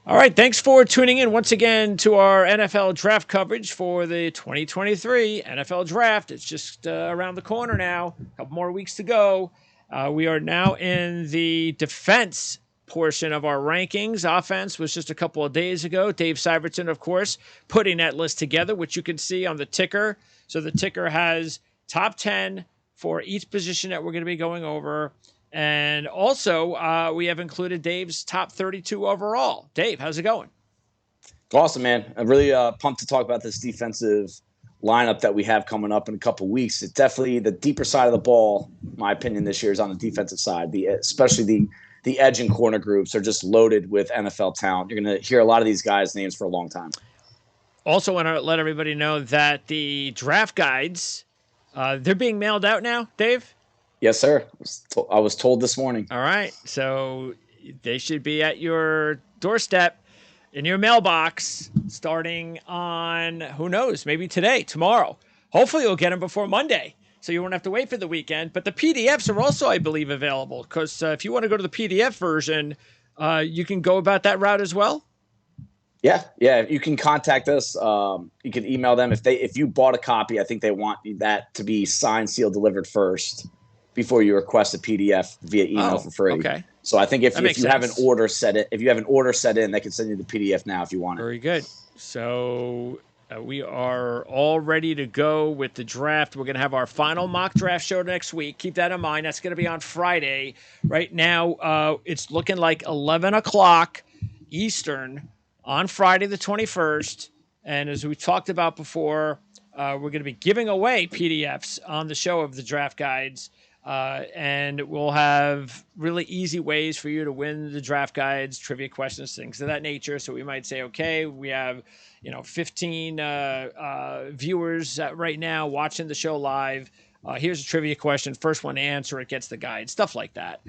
All right, thanks for tuning in once again to our NFL draft coverage for the 2023 NFL Draft. It's just around the corner now, a couple more weeks to go. We are now in the defense portion of our rankings. Offense was just a couple of days ago. Dave Syvertsen, of course, putting that list together, which you can see on the ticker. So the ticker has top 10 for each position that we're going to be going over. And also, we have included Dave's top 32 overall. Dave, how's it going? Awesome, man. I'm really pumped to talk about this defensive lineup that we have coming up in a couple weeks. It's definitely the deeper side of the ball, in my opinion, this year is on the defensive side. Especially the edge and corner groups are just loaded with NFL talent. You're going to hear a lot of these guys' names for a long time. Also want to let everybody know that the draft guides, they're being mailed out now, Dave? Yes, sir. I was told this morning. All right. So they should be at your doorstep in your mailbox starting on, who knows, maybe today, tomorrow. Hopefully you'll get them before Monday, so you won't have to wait for the weekend. But the PDFs are also, I believe, available, because if you want to go to the PDF version, you can go about that route as well. Yeah. You can contact us. You can email them if you bought a copy. I think they want that to be signed, sealed, delivered first before you request a PDF via email for free. Okay. So I think if you have an order set in, they can send you the PDF now if you want it. Very good. So we are all ready to go with the draft. We're going to have our final mock draft show next week. Keep that in mind. That's going to be on Friday. Right now, it's looking like 11 o'clock Eastern on Friday the 21st. And as we talked about before, we're going to be giving away PDFs on the show of the draft guides. And we'll have really easy ways for you to win the draft guides, trivia questions, things of that nature. So we might say, okay, we have, 15 viewers right now watching the show live. Here's a trivia question. First one to answer it gets the guide, stuff like that.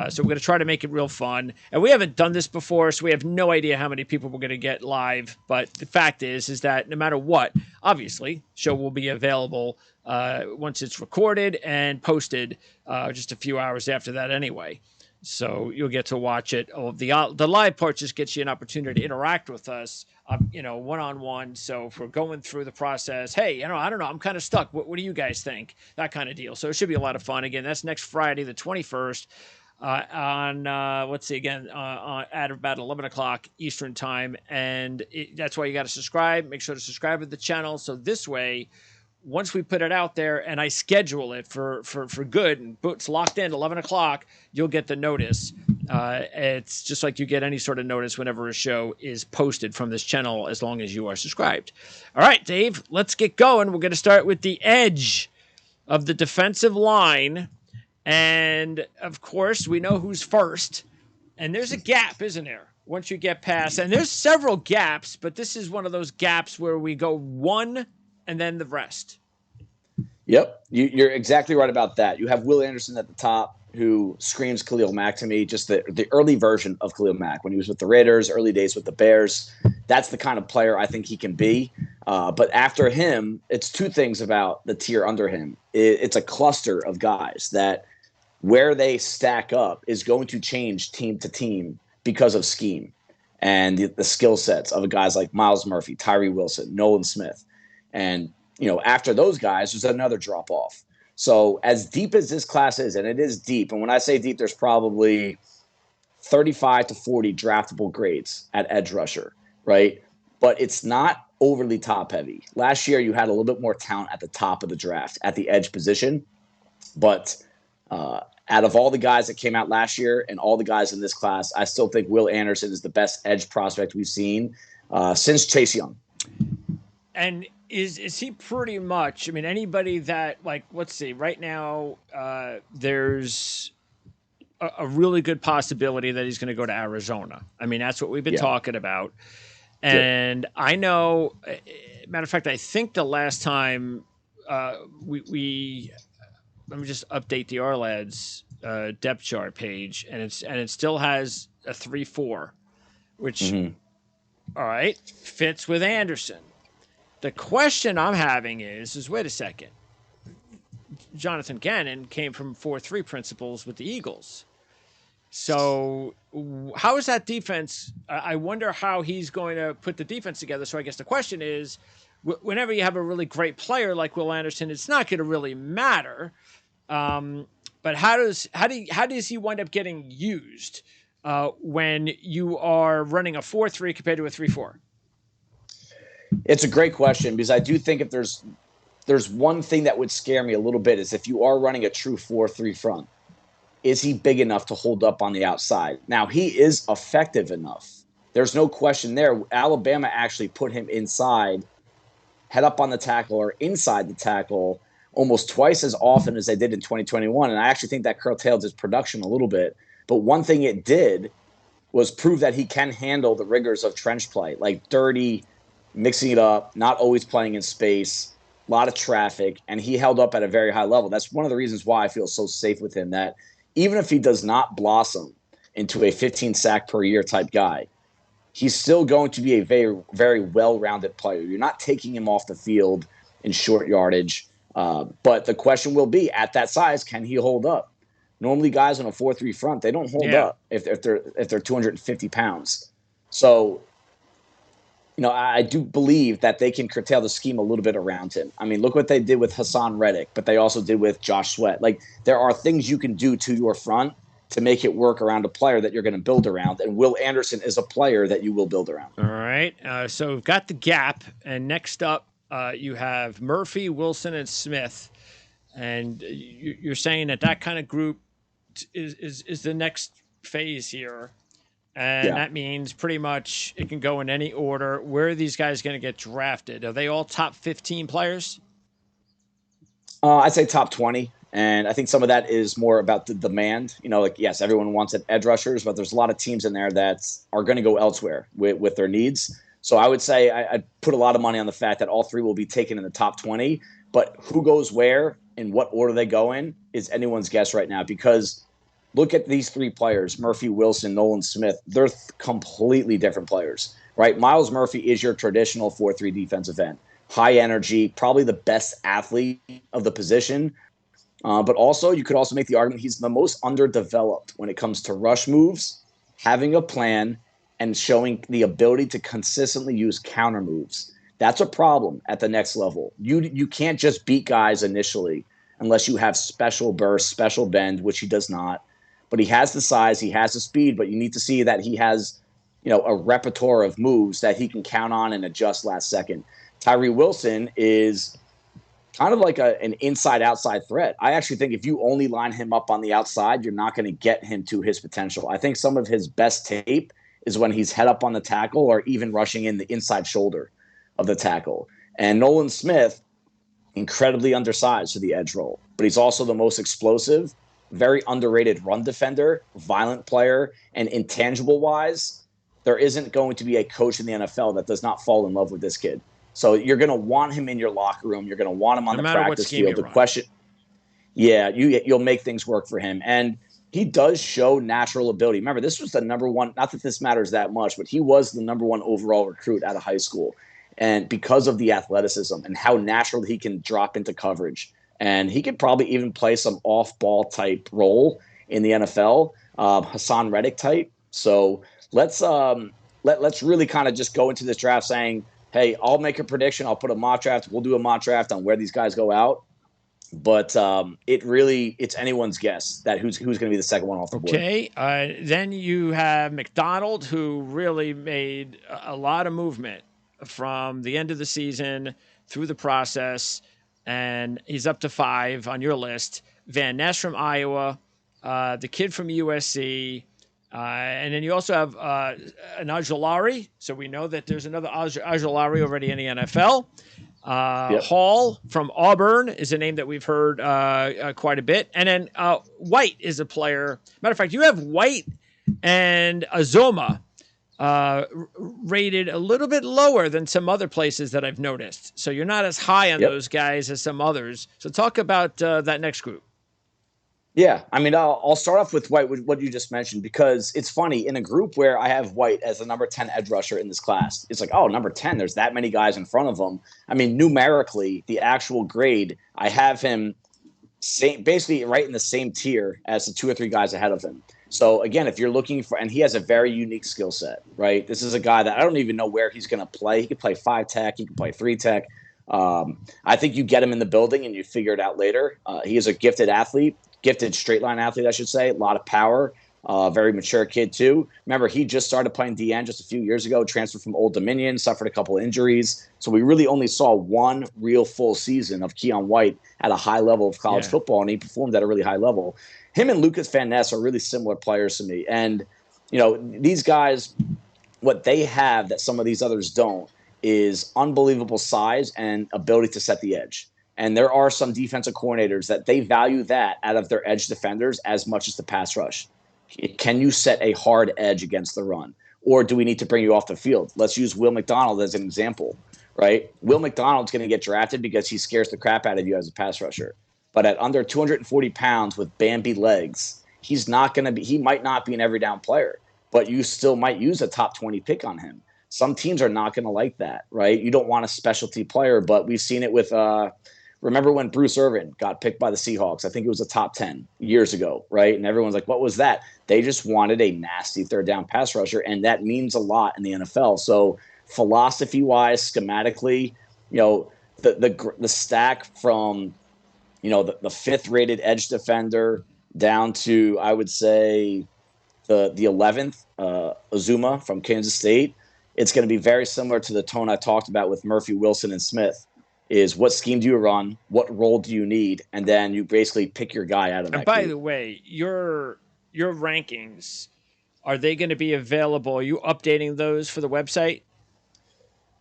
So we're going to try to make it real fun. And we haven't done this before, so we have no idea how many people we're going to get live. But the fact is that no matter what, obviously, show will be available once it's recorded and posted just a few hours after that anyway. So you'll get to watch it. The live part just gets you an opportunity to interact with us, one-on-one. So if we're going through the process, hey, I don't know, I'm kind of stuck. What do you guys think? That kind of deal. So it should be a lot of fun. Again, that's next Friday, the 21st, at about 11 o'clock Eastern time. And that's why you got to subscribe. Make sure to subscribe to the channel. So this way, once we put it out there and I schedule it for good and it's locked in 11 o'clock, you'll get the notice. It's just like you get any sort of notice whenever a show is posted from this channel, as long as you are subscribed. All right, Dave, let's get going. We're going to start with the edge of the defensive line. And of course, we know who's first. And there's a gap, isn't there? Once you get past, and there's several gaps, but this is one of those gaps where we go one and then the rest. Yep. You're exactly right about that. You have Will Anderson at the top, who screams Khalil Mack to me, just the early version of Khalil Mack when he was with the Raiders, early days with the Bears. That's the kind of player I think he can be. But after him, it's two things about the tier under him. It's a cluster of guys that where they stack up is going to change team to team because of scheme and the skill sets of guys like Myles Murphy, Tyree Wilson, Nolan Smith. And, after those guys, there's another drop off. So as deep as this class is, and it is deep, and when I say deep, there's probably 35 to 40 draftable grades at edge rusher, right? But it's not overly top heavy. Last year, you had a little bit more talent at the top of the draft at the edge position. But out of all the guys that came out last year and all the guys in this class, I still think Will Anderson is the best edge prospect we've seen since Chase Young. And is he pretty much, anybody that, let's see, right now there's a really good possibility that he's going to go to Arizona. That's what we've been talking about. And I know, matter of fact, I think the last time we let me just update the Ourlads depth chart page, and it still has a 3-4, which, all right, fits with Anderson. The question I'm having is wait a second. Jonathan Gannon came from 4-3 principles with the Eagles. So how is that defense? I wonder how he's going to put the defense together. So I guess the question is, whenever you have a really great player like Will Anderson, it's not going to really matter. But how does he wind up getting used when you are running a 4-3 compared to a 3-4? It's a great question, because I do think if there's one thing that would scare me a little bit is if you are running a true 4-3 front, is he big enough to hold up on the outside? Now, he is effective enough. There's no question there. Alabama actually put him inside, head up on the tackle or inside the tackle almost twice as often as they did in 2021. And I actually think that curtailed his production a little bit. But one thing it did was prove that he can handle the rigors of trench play, like dirty, mixing it up, not always playing in space, a lot of traffic, and he held up at a very high level. That's one of the reasons why I feel so safe with him, that even if he does not blossom into a 15 sack per year type guy, he's still going to be a very, very well-rounded player. You're not taking him off the field in short yardage. But the question will be, at that size, can he hold up? Normally, guys on a 4-3 front, they don't hold up if they're 250 pounds. So, I do believe that they can curtail the scheme a little bit around him. I mean, look what they did with Hassan Reddick, but they also did with Josh Sweat. Like, there are things you can do to your front to make it work around a player that you're going to build around. And Will Anderson is a player that you will build around. All right. So we've got the gap. And next up, you have Murphy, Wilson, and Smith. And you're saying that kind of group is the next phase here. And that means pretty much it can go in any order. Where are these guys going to get drafted? Are they all top 15 players? I'd say top 20. And I think some of that is more about the demand. Yes, everyone wants an edge rushers, but there's a lot of teams in there that are going to go elsewhere with their needs. So I would say I'd put a lot of money on the fact that all three will be taken in the top 20. But who goes where and what order they go in is anyone's guess right now, because look at these three players, Murphy, Wilson, Nolan Smith. They're completely different players, right? Myles Murphy is your traditional 4-3 defensive end. High energy, probably the best athlete of the position. But also, you could also make the argument he's the most underdeveloped when it comes to rush moves, having a plan, and showing the ability to consistently use counter moves. That's a problem at the next level. You can't just beat guys initially unless you have special burst, special bend, which he does not. But he has the size, he has the speed, but you need to see that he has, a repertoire of moves that he can count on and adjust last second. Tyree Wilson is kind of like an inside-outside threat. I actually think if you only line him up on the outside, you're not going to get him to his potential. I think some of his best tape is when he's head up on the tackle or even rushing in the inside shoulder of the tackle. And Nolan Smith, incredibly undersized for the edge role, but he's also the most explosive, very underrated run defender, violent player, and intangible-wise, there isn't going to be a coach in the NFL that does not fall in love with this kid. So you're going to want him in your locker room. You're going to want him on the practice field. The question, you'll make things work for him. And he does show natural ability. Remember, this was the number one, not that this matters that much, but he was the number one overall recruit out of high school. And because of the athleticism and how natural he can drop into coverage. And he could probably even play some off-ball type role in the NFL, Hassan Reddick type. So let's really kind of just go into this draft saying, hey, I'll make a prediction. I'll put a mock draft. We'll do a mock draft on where these guys go out. But it's anyone's guess that who's going to be the second one off the board. Okay. Then you have McDonald, who really made a lot of movement from the end of the season through the process, and he's up to 5 on your list. Van Ness from Iowa, the kid from USC, and then you also have an Ojulari. So we know that there's another Ojulari already in the NFL. Hall from Auburn is a name that we've heard quite a bit. And then White is a player. Matter of fact, you have White and Azoma rated a little bit lower than some other places that I've noticed. So you're not as high on those guys as some others. So talk about that next group. Yeah, I mean, I'll start off with White, with what you just mentioned, because it's funny, in a group where I have White as the number 10 edge rusher in this class, it's like, oh, number 10, there's that many guys in front of him. I mean, numerically, the actual grade, I have him basically right in the same tier as the 2 or 3 guys ahead of him. So again, if you're looking for, and he has a very unique skill set, right? This is a guy that I don't even know where he's going to play. He could play 5 tech, he could play 3 tech. I think you get him in the building and you figure it out later. He is a gifted athlete, gifted straight line athlete, I should say. A lot of power, very mature kid too. Remember, he just started playing DN just a few years ago, transferred from Old Dominion, suffered a couple of injuries. So we really only saw one real full season of Keon White at a high level of college football, and he performed at a really high level. Him and Lucas Van Ness are really similar players to me. And, these guys, what they have that some of these others don't is unbelievable size and ability to set the edge. And there are some defensive coordinators that they value that out of their edge defenders as much as the pass rush. Can you set a hard edge against the run? Or do we need to bring you off the field? Let's use Will McDonald as an example, right? Will McDonald's going to get drafted because he scares the crap out of you as a pass rusher. But at under 240 pounds with Bambi legs, he might not be an every down player, but you still might use a top 20 pick on him. Some teams are not going to like that, right? You don't want a specialty player, but we've seen it with, remember when Bruce Irvin got picked by the Seahawks? I think it was a top 10 years ago, right? And everyone's like, what was that? They just wanted a nasty third down pass rusher, and that means a lot in the NFL. So philosophy-wise, schematically, the stack from – the fifth rated edge defender down to, I would say, the 11th, Azuma from Kansas State. It's going to be very similar to the tone I talked about with Murphy, Wilson, and Smith, is what scheme do you run? What role do you need? And then you basically pick your guy out of that. And by the way, your rankings, are they going to be available? Are you updating those for the website?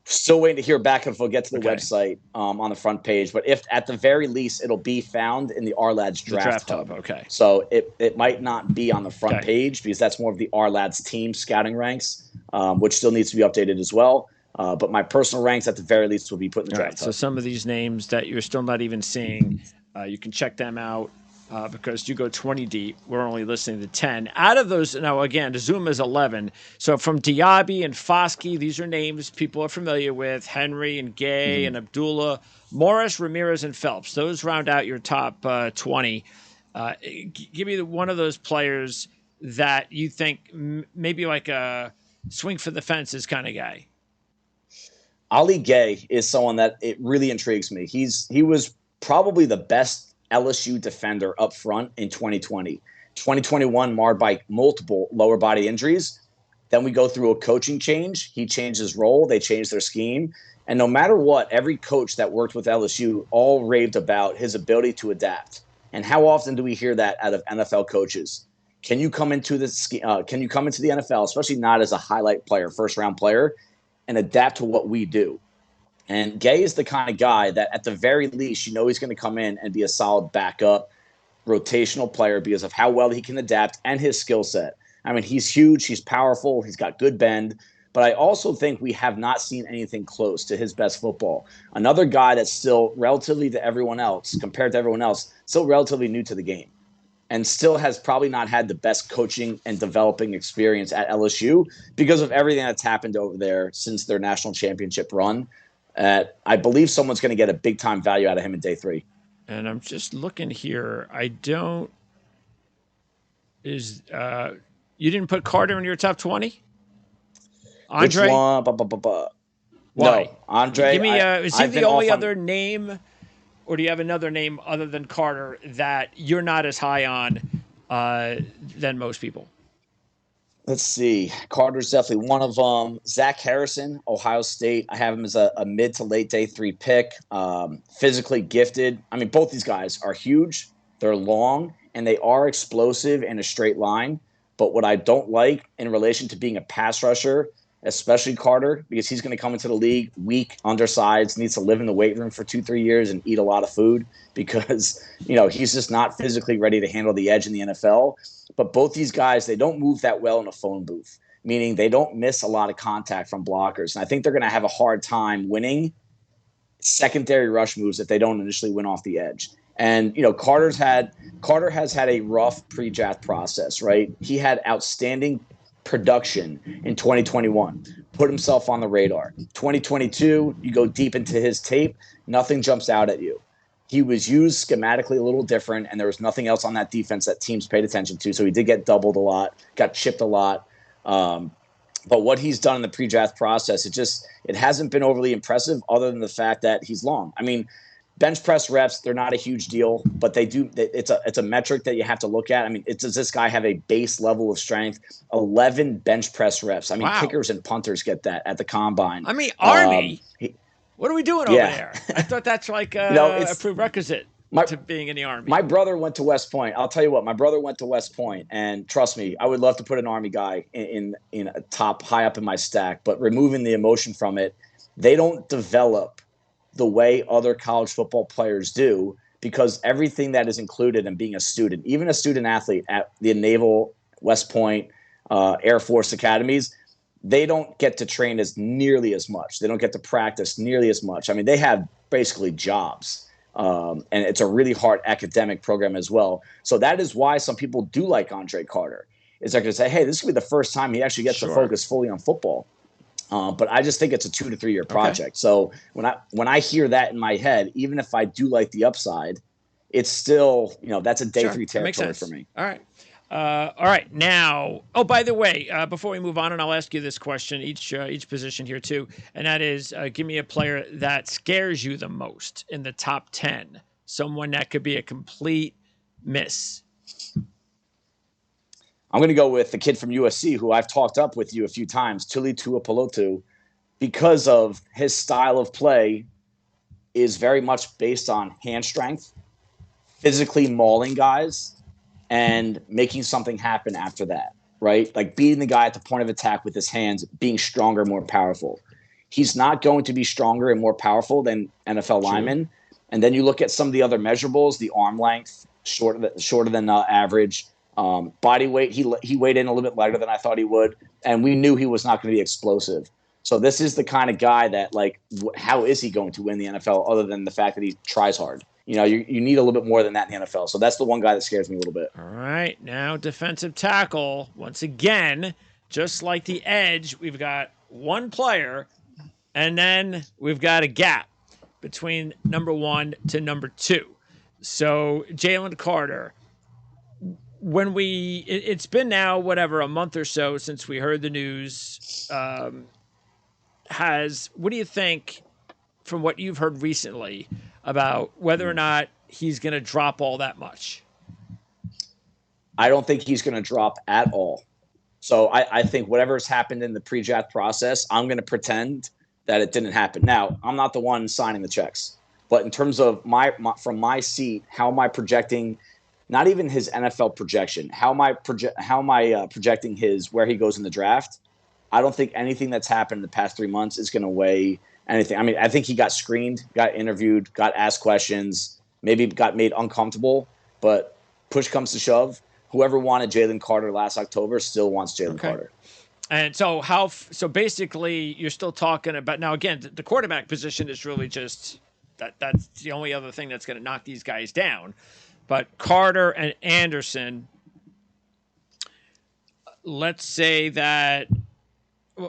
Still waiting to hear back if we'll get to the website on the front page. But if at the very least, it'll be found in the R-Lads draft hub. Okay. So it might not be on the front page because that's more of the R-Lads team scouting ranks, which still needs to be updated as well. But my personal ranks at the very least will be put in the draft hub. So some of these names that you're still not even seeing, you can check them out. Because you go 20 deep, we're only listening to 10. Out of those, now again, Zuma is 11. So from Diaby and Foskey, these are names people are familiar with. Henry and Gay and Abdullah, Morris, Ramirez, and Phelps. Those round out your top 20. Give me one of those players that you think maybe like a swing for the fences kind of guy. Ali Gay is someone that it really intrigues me. He was probably the best LSU defender up front in 2020. 2021 marred by multiple lower body injuries. Then we go through a coaching change. He changed his role. They changed their scheme. And no matter what, every coach that worked with LSU all raved about his ability to adapt. And how often do we hear that out of NFL coaches? Can you come into the NFL, especially not as a highlight player, first round player, and adapt to what we do? And Gay is the kind of guy that at the very least, he's going to come in and be a solid backup, rotational player because of how well he can adapt and his skill set. I mean, he's huge, he's powerful, he's got good bend, but I also think we have not seen anything close to his best football. Another guy that's still relatively to everyone else, compared to everyone else, still relatively new to the game and still has probably not had the best coaching and developing experience at LSU because of everything that's happened over there since their national championship run. I believe someone's going to get a big-time value out of him in day 3. And I'm just looking here. You didn't put Carter in your top 20? Andre? Which one? Why? No, Andre. Give me is he the only other name, or do you have another name other than Carter that you're not as high on than most people? Let's see. Carter's definitely one of them. Zach Harrison, Ohio State. I have him as a mid to late day 3 pick. Physically gifted. I mean, both these guys are huge. They're long, and they are explosive in a straight line. But what I don't like in relation to being a pass rusher, especially Carter, because he's going to come into the league weak, undersized, needs to live in the weight room for 2-3 years and eat a lot of food because, he's just not physically ready to handle the edge in the NFL. But both these guys, they don't move that well in a phone booth, meaning they don't miss a lot of contact from blockers. And I think they're going to have a hard time winning secondary rush moves if they don't initially win off the edge. And, Carter has had a rough pre-draft process, right? He had outstanding production in 2021, put himself on the radar. 2022, you go deep into his tape, nothing jumps out at you. He was used schematically a little different, and there was nothing else on that defense that teams paid attention to. So he did get doubled a lot, got chipped a lot. But what he's done in the pre-draft process, it hasn't been overly impressive other than the fact that he's long. I mean, bench press reps, they're not a huge deal, but it's a metric that you have to look at. I mean, does this guy have a base level of strength? 11 bench press reps. I mean, Wow. kickers and punters get that at the combine. I mean, Army. What are we doing over there? I thought that's like a prerequisite to being in the Army. My brother went to West Point. I'll tell you what, my brother went to West Point, and trust me, I would love to put an Army guy in a top high up in my stack, but removing the emotion from it, they don't develop the way other college football players do, because everything that is included in being a student, even a student athlete at the Naval, West Point, Air Force academies, they don't get to train nearly as much. They don't get to practice nearly as much. I mean, they have basically jobs. And it's a really hard academic program as well. So that is why some people do like Andre Carter. Is they're going to say, hey, this could be the first time he actually gets to focus fully on football. But I just think it's a 2 to 3 year project. Okay. So when I hear that in my head, even if I do like the upside, it's still, that's a day 3 territory for me. All right. All right. Now, by the way, before we move on, and I'll ask you this question, each position here too, and that is, give me a player that scares you the most in the top 10, someone that could be a complete miss. I'm going to go with the kid from USC who I've talked up with you a few times, Tuli Tuipulotu, because of his style of play is very much based on hand strength, physically mauling guys, and making something happen after that, right? Like beating the guy at the point of attack with his hands, being stronger, more powerful. He's not going to be stronger and more powerful than NFL linemen. And then you look at some of the other measurables, the arm length, shorter than average, body weight. He weighed in a little bit lighter than I thought he would, and we knew he was not going to be explosive. So this is the kind of guy that, like, how is he going to win the NFL other than the fact that he tries hard? You need a little bit more than that in the NFL. So that's the one guy that scares me a little bit. All right. Now, defensive tackle. Once again, just like the edge, we've got one player, and then we've got a gap between number 1 to number 2. So Jalen Carter, it's been now, a month or so since we heard the news. What do you think, from what you've heard recently, about whether or not he's going to drop all that much? I don't think he's going to drop at all. So I think whatever's happened in the pre-draft process, I'm going to pretend that it didn't happen. Now, I'm not the one signing the checks. But in terms of from my seat, how am I projecting, not even his NFL projection, how am I projecting where he goes in the draft? I don't think anything that's happened in the past 3 months is going to weigh anything. I mean, I think he got screened, got interviewed, got asked questions, maybe got made uncomfortable, but push comes to shove. Whoever wanted Jalen Carter last October still wants Jalen Carter. And so basically you're still talking about, now again, the quarterback position is really just that's the only other thing that's going to knock these guys down. But Carter and Anderson, let's say that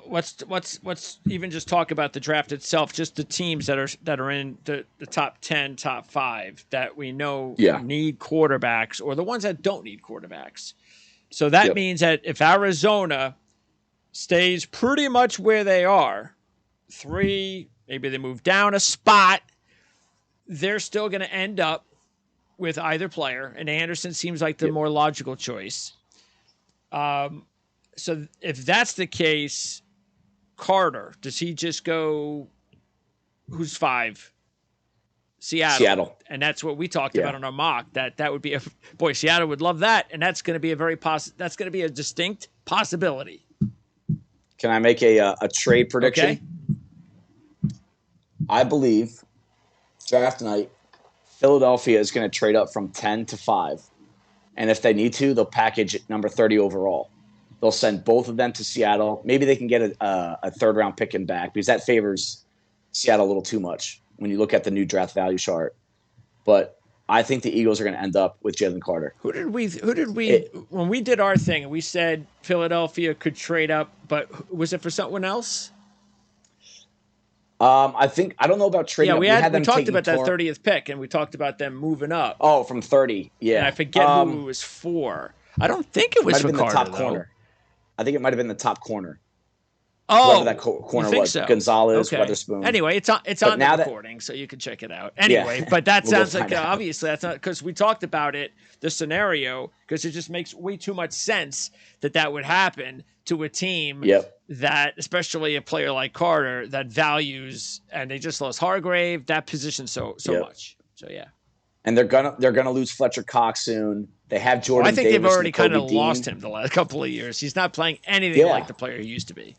let's even just talk about the draft itself, just the teams that are in the top 10, top 5 that we know need quarterbacks, or the ones that don't need quarterbacks. So that means that if Arizona stays pretty much where they are, 3, maybe they move down a spot, they're still going to end up with either player, and Anderson seems like the more logical choice. So if that's the case, Carter, does he just go, who's 5? Seattle. And that's what we talked about on our mock, that would be Seattle would love that. And that's going to be that's going to be a distinct possibility. Can I make a trade prediction? Okay. I believe draft night, Philadelphia is going to trade up from 10 to 5. And if they need to, they'll package number 30 overall. They'll send both of them to Seattle. Maybe they can get a third-round pick in back, because that favors Seattle a little too much when you look at the new draft value chart. But I think the Eagles are going to end up with Jalen Carter. Who did we when we did our thing, we said Philadelphia could trade up, but was it for someone else? I don't know about trading. Yeah, up. we Them talked taking about that 30th pick, and we talked about them moving up. Oh, from 30. And I Yeah. forget who it was for. I don't think it Might was have for been the Carter, top though. corner. I think it might have been the top corner. Whoever that Oh, you corner think was, so? Gonzalez, Okay. Weatherspoon. Anyway, it's But on the now that recording, so you can check it out. yeah, Anyway, but that we'll go sounds like find out. obviously that's not because we talked about it, the scenario, because it just makes way too much sense that would happen to a team Yep. that, especially a player like Carter, that values, and they just lost Hargrave, that position so Yep. much. So yeah. And they're gonna lose Fletcher Cox soon. They have Jordan. I think Davis they've already kind of Dean. lost him the last couple of years. He's not playing anything like the player he used to be.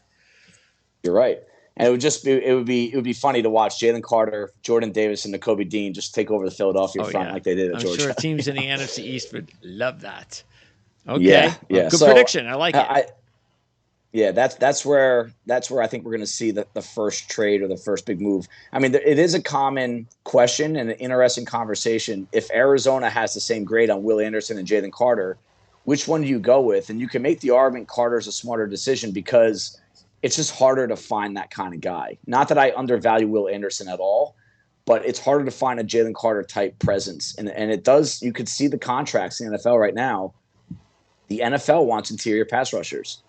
You're right. And it would be funny to watch Jalen Carter, Jordan Davis, and Nakobe Dean just take over the Philadelphia front like they did at Georgia. I'm sure teams in the NFC East would love that. Okay. Yeah. Good prediction. I like it. That's where I think we're going to see the first trade or the first big move. I mean, it is a common question and an interesting conversation. If Arizona has the same grade on Will Anderson and Jalen Carter, which one do you go with? And you can make the argument Carter's a smarter decision because it's just harder to find that kind of guy. Not that I undervalue Will Anderson at all, but it's harder to find a Jalen Carter type presence. And it does, you could see the contracts in the NFL right now. The NFL wants interior pass rushers.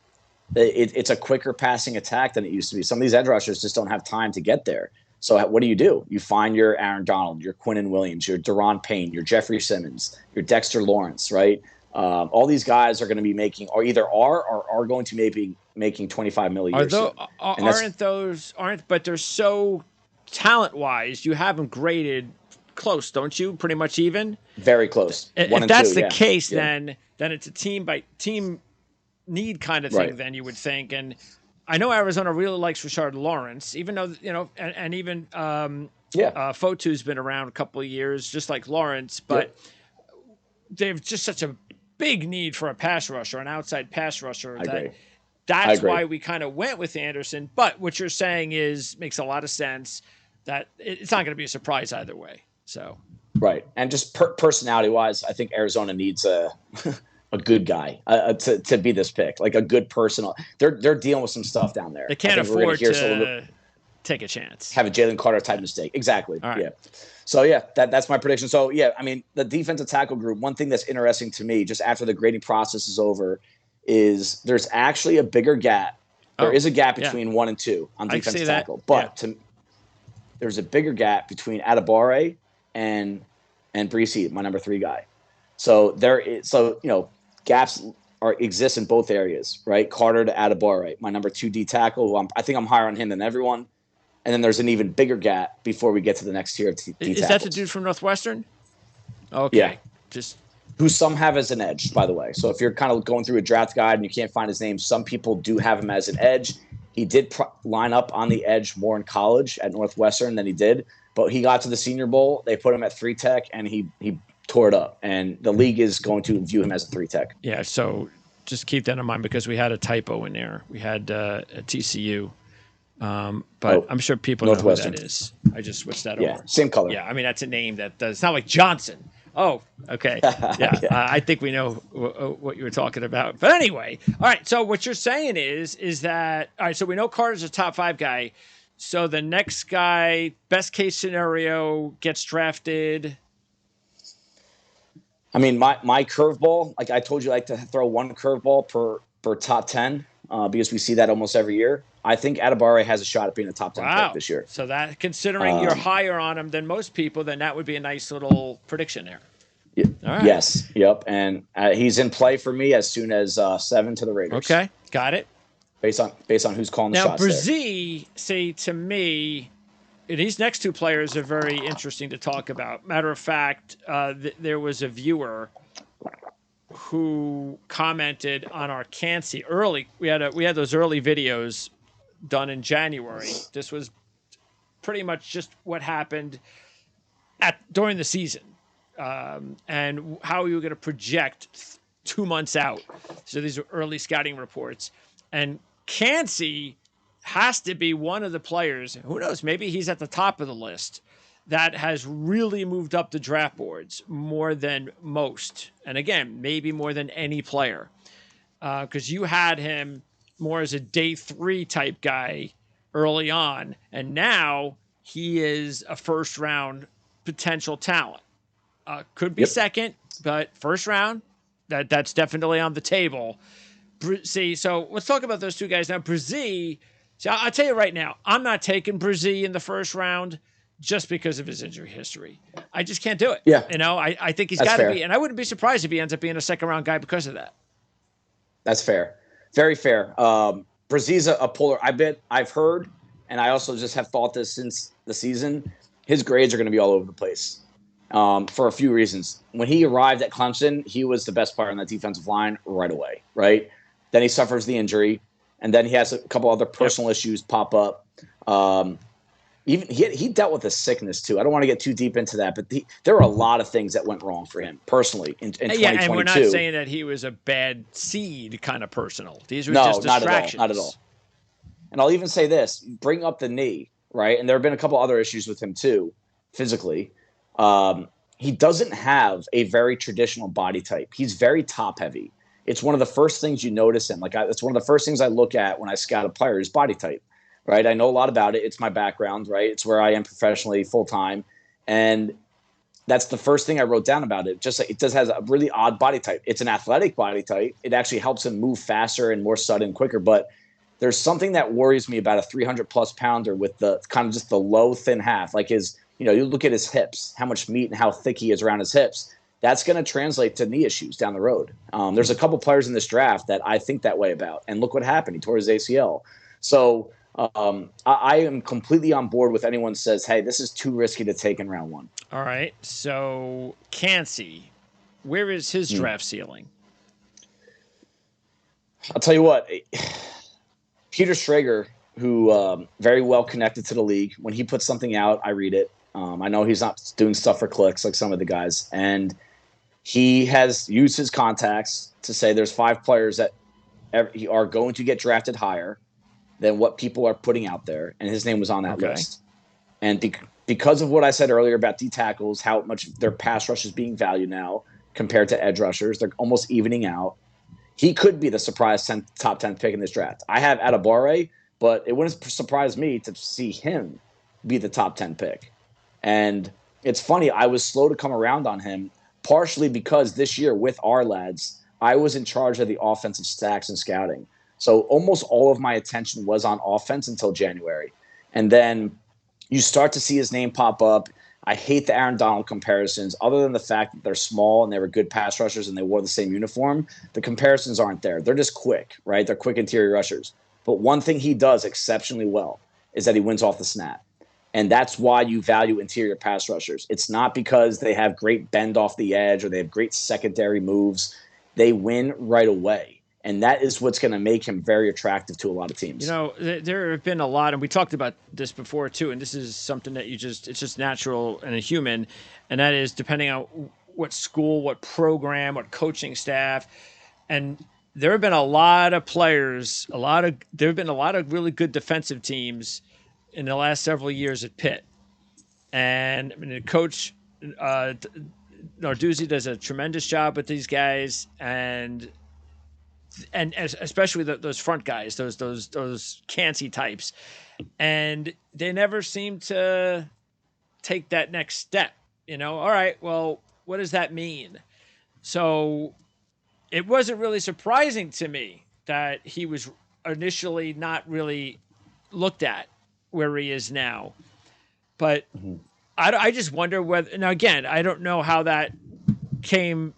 It's a quicker passing attack than it used to be. Some of these edge rushers just don't have time to get there. So what do? You find your Aaron Donald, your Quinnen Williams, your Daron Payne, your Jeffrey Simmons, your Dexter Lawrence, right? All these guys are going to be making, or either are or are going to maybe making $25 million. But they're so talent-wise, you have them graded close, don't you? Pretty much even. Very close. If that's the case, then it's a team by team need kind of thing. Right. Then you would think, and I know Arizona really likes Rashard Lawrence, even though and even Fotu's been around a couple of years, just like Lawrence, but they've just such a big need for a pass rusher, an outside pass rusher. That's why we kind of went with Anderson. But what you're saying makes a lot of sense. That it's not going to be a surprise either way. So right, and just personality wise, I think Arizona needs a good guy to be this pick, like a good personal. They're dealing with some stuff down there. They can't afford to take a chance. Have a Jalen Carter type mistake. Exactly. All right. Yeah. So that's my prediction. So I mean, the defensive tackle group. One thing that's interesting to me, just after the grading process is over, is there's actually a bigger gap. There is a gap between 1 and 2 on defensive tackle, but there's a bigger gap between Adebawore and Brees, my number 3 guy. So gaps exist in both areas, right? Carter to Adebawore, my number 2 D tackle. I think I'm higher on him than everyone. And then there's an even bigger gap before we get to the next tier of D tackles. Is that the dude from Northwestern? Okay. Yeah. Who some have as an edge, by the way. So if you're kind of going through a draft guide and you can't find his name, some people do have him as an edge. He did line up on the edge more in college at Northwestern than he did, but he got to the Senior Bowl. They put him at 3 tech, and he tore it up. And the league is going to view him as a 3 tech. Yeah, so just keep that in mind because we had a typo in there. We had a TCU. But I'm sure people know who that is. I just switched that over. Yeah, same color. Yeah, I mean, that's a name that does. It's not like Johnson. Oh, okay. Yeah, I think we know what you were talking about. But anyway, all right. So what you're saying is that, all right, so we know Carter's a top 5 guy. So the next guy, best case scenario, gets drafted. I mean, my curveball, like I told you, I like to throw one curveball per top 10 because we see that almost every year. I think Adebawore has a shot at being a top 10 pick this year. So that, considering you're higher on him than most people, then that would be a nice little prediction there. Yeah. All right. Yes. Yep. And he's in play for me as soon as 7 to the Raiders. Okay. Got it. Based on who's calling the shots. Now, Brzee, see, to me, these next 2 players are very interesting to talk about. Matter of fact, there was a viewer who commented on our Cansey early. We had those early videos done in January. This was pretty much just what happened during the season, and how you were going to project 2 months out. So these are early scouting reports, and Cansey has to be one of the players. Who knows? Maybe he's at the top of the list that has really moved up the draft boards more than most, and again, maybe more than any player, because you had him more as a day 3 type guy early on, and now he is a first round potential talent. Could be Yep. second, but first round, that's definitely on the table. See, so let's talk about those two guys now. Brzee, so I'll tell you right now, I'm not taking Brzee in the first round just because of his injury history. I just can't do it. Yeah. I think he's That's got to fair. be, and I wouldn't be surprised if he ends up being a second round guy because of that. That's fair. Very fair. Brezee's a puller. I've heard, and I also just have thought this since the season, his grades are going to be all over the place for a few reasons. When he arrived at Clemson, he was the best player on that defensive line right away, right? Then he suffers the injury, and then he has a couple other personal issues pop up. Even he dealt with a sickness too. I don't want to get too deep into that, but there were a lot of things that went wrong for him personally in 2022. Yeah, and we're not saying that he was a bad seed kind of personal. These were just distractions. Not at all. And I'll even say this: bring up the knee, right? And there have been a couple other issues with him too, physically. He doesn't have a very traditional body type. He's very top heavy. It's one of the first things you notice him. It's one of the first things I look at when I scout a player, his body type. Right. I know a lot about it. It's my background, right? It's where I am professionally full time. And that's the first thing I wrote down about it. Just like it has a really odd body type. It's an athletic body type. It actually helps him move faster and more sudden, quicker. But there's something that worries me about a 300+ pounder with the kind of just the low, thin half. Like you look at his hips, how much meat and how thick he is around his hips. That's going to translate to knee issues down the road. There's a couple players in this draft that I think that way about. And look what happened. He tore his ACL. So I am completely on board with anyone who says, hey, this is too risky to take in round one. All right. So Kancey, where is his draft ceiling? I'll tell you what, Peter Schrager, who very well connected to the league, when he puts something out, I read it. I know he's not doing stuff for clicks like some of the guys. And he has used his contacts to say there's 5 players that are going to get drafted higher than what people are putting out there, and his name was on that list. And because of what I said earlier about D tackles, how much their pass rush is being valued now compared to edge rushers, they're almost evening out. He could be the surprise top 10 pick in this draft. I have Adebawore, but it wouldn't surprise me to see him be the top 10 pick. And it's funny, I was slow to come around on him, partially because this year with our lads, I was in charge of the offensive stacks and scouting. So almost all of my attention was on offense until January. And then you start to see his name pop up. I hate the Aaron Donald comparisons. Other than the fact that they're small and they were good pass rushers and they wore the same uniform, the comparisons aren't there. They're just quick, right? They're quick interior rushers. But one thing he does exceptionally well is that he wins off the snap. And that's why you value interior pass rushers. It's not because they have great bend off the edge or they have great secondary moves. They win right away. And that is what's going to make him very attractive to a lot of teams. There have been a lot, and we talked about this before too, and this is something that it's just natural in a human, and that is depending on what school, what program, what coaching staff. And there have been a lot of players, there have been a lot of really good defensive teams in the last several years at Pitt. And the coach, Narduzzi, does a tremendous job with these guys, and especially those front guys, those Kancey types, and they never seem to take that next step. All right, well, what does that mean? So it wasn't really surprising to me that he was initially not really looked at where he is now, but I just wonder whether. Now again, I don't know how that came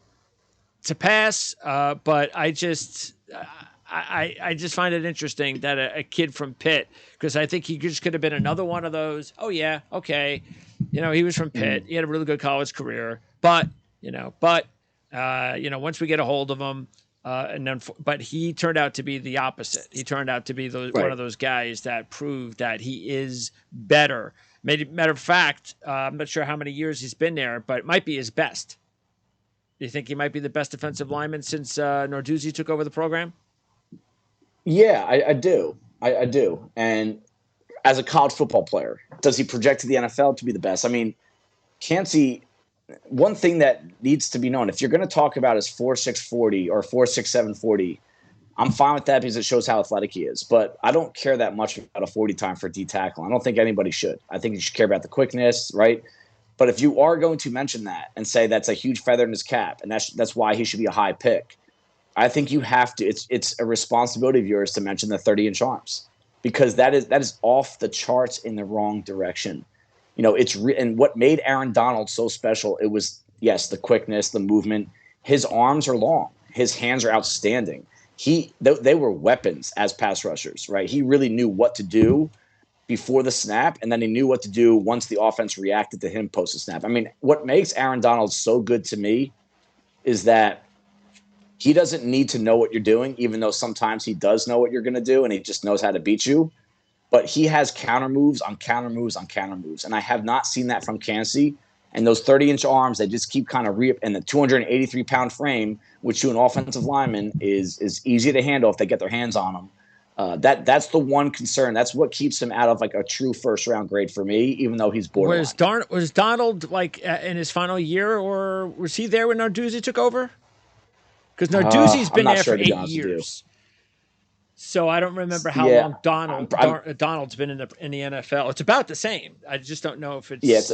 to pass, but I just find it interesting that a kid from Pitt, because I think he just could have been another one of those. Oh yeah, okay, he was from Pitt. He had a really good college career, but once we get a hold of him, but he turned out to be the opposite. He turned out to be one of those guys that proved that he is better. Matter of fact, I'm not sure how many years he's been there, but it might be his best. Do you think he might be the best defensive lineman since Narduzzi took over the program? Yeah, I do. I do. And as a college football player, does he project to the NFL to be the best? I mean, Kancey, one thing that needs to be known, if you're going to talk about his 4.6 40 or 4.6 7 40, I'm fine with that because it shows how athletic he is. But I don't care that much about a 40 time for D tackle. I don't think anybody should. I think you should care about the quickness, right? But if you are going to mention that and say that's a huge feather in his cap and that's why he should be a high pick, I think you have to. It's a responsibility of yours to mention the 30-inch arms because that is off the charts in the wrong direction. And what made Aaron Donald so special, it was, yes, the quickness, the movement. His arms are long. His hands are outstanding. They were weapons as pass rushers, right? He really knew what to do before the snap, and then he knew what to do once the offense reacted to him post the snap. I mean, what makes Aaron Donald so good to me is that he doesn't need to know what you're doing, even though sometimes he does know what you're going to do, and he just knows how to beat you. But he has counter moves on counter moves on counter moves, and I have not seen that from Kancey. And those 30-inch arms, they just keep kind of and the 283-pound frame, which to an offensive lineman is easy to handle if they get their hands on them. That's the one concern. That's what keeps him out of like a true first-round grade for me, even though he's borderline. Was Donald like in his final year, or was he there when Narduzzi took over? Because Narduzzi's been there for 8 years. So I don't remember how long Donald's been in the NFL. It's about the same. I just don't know if it's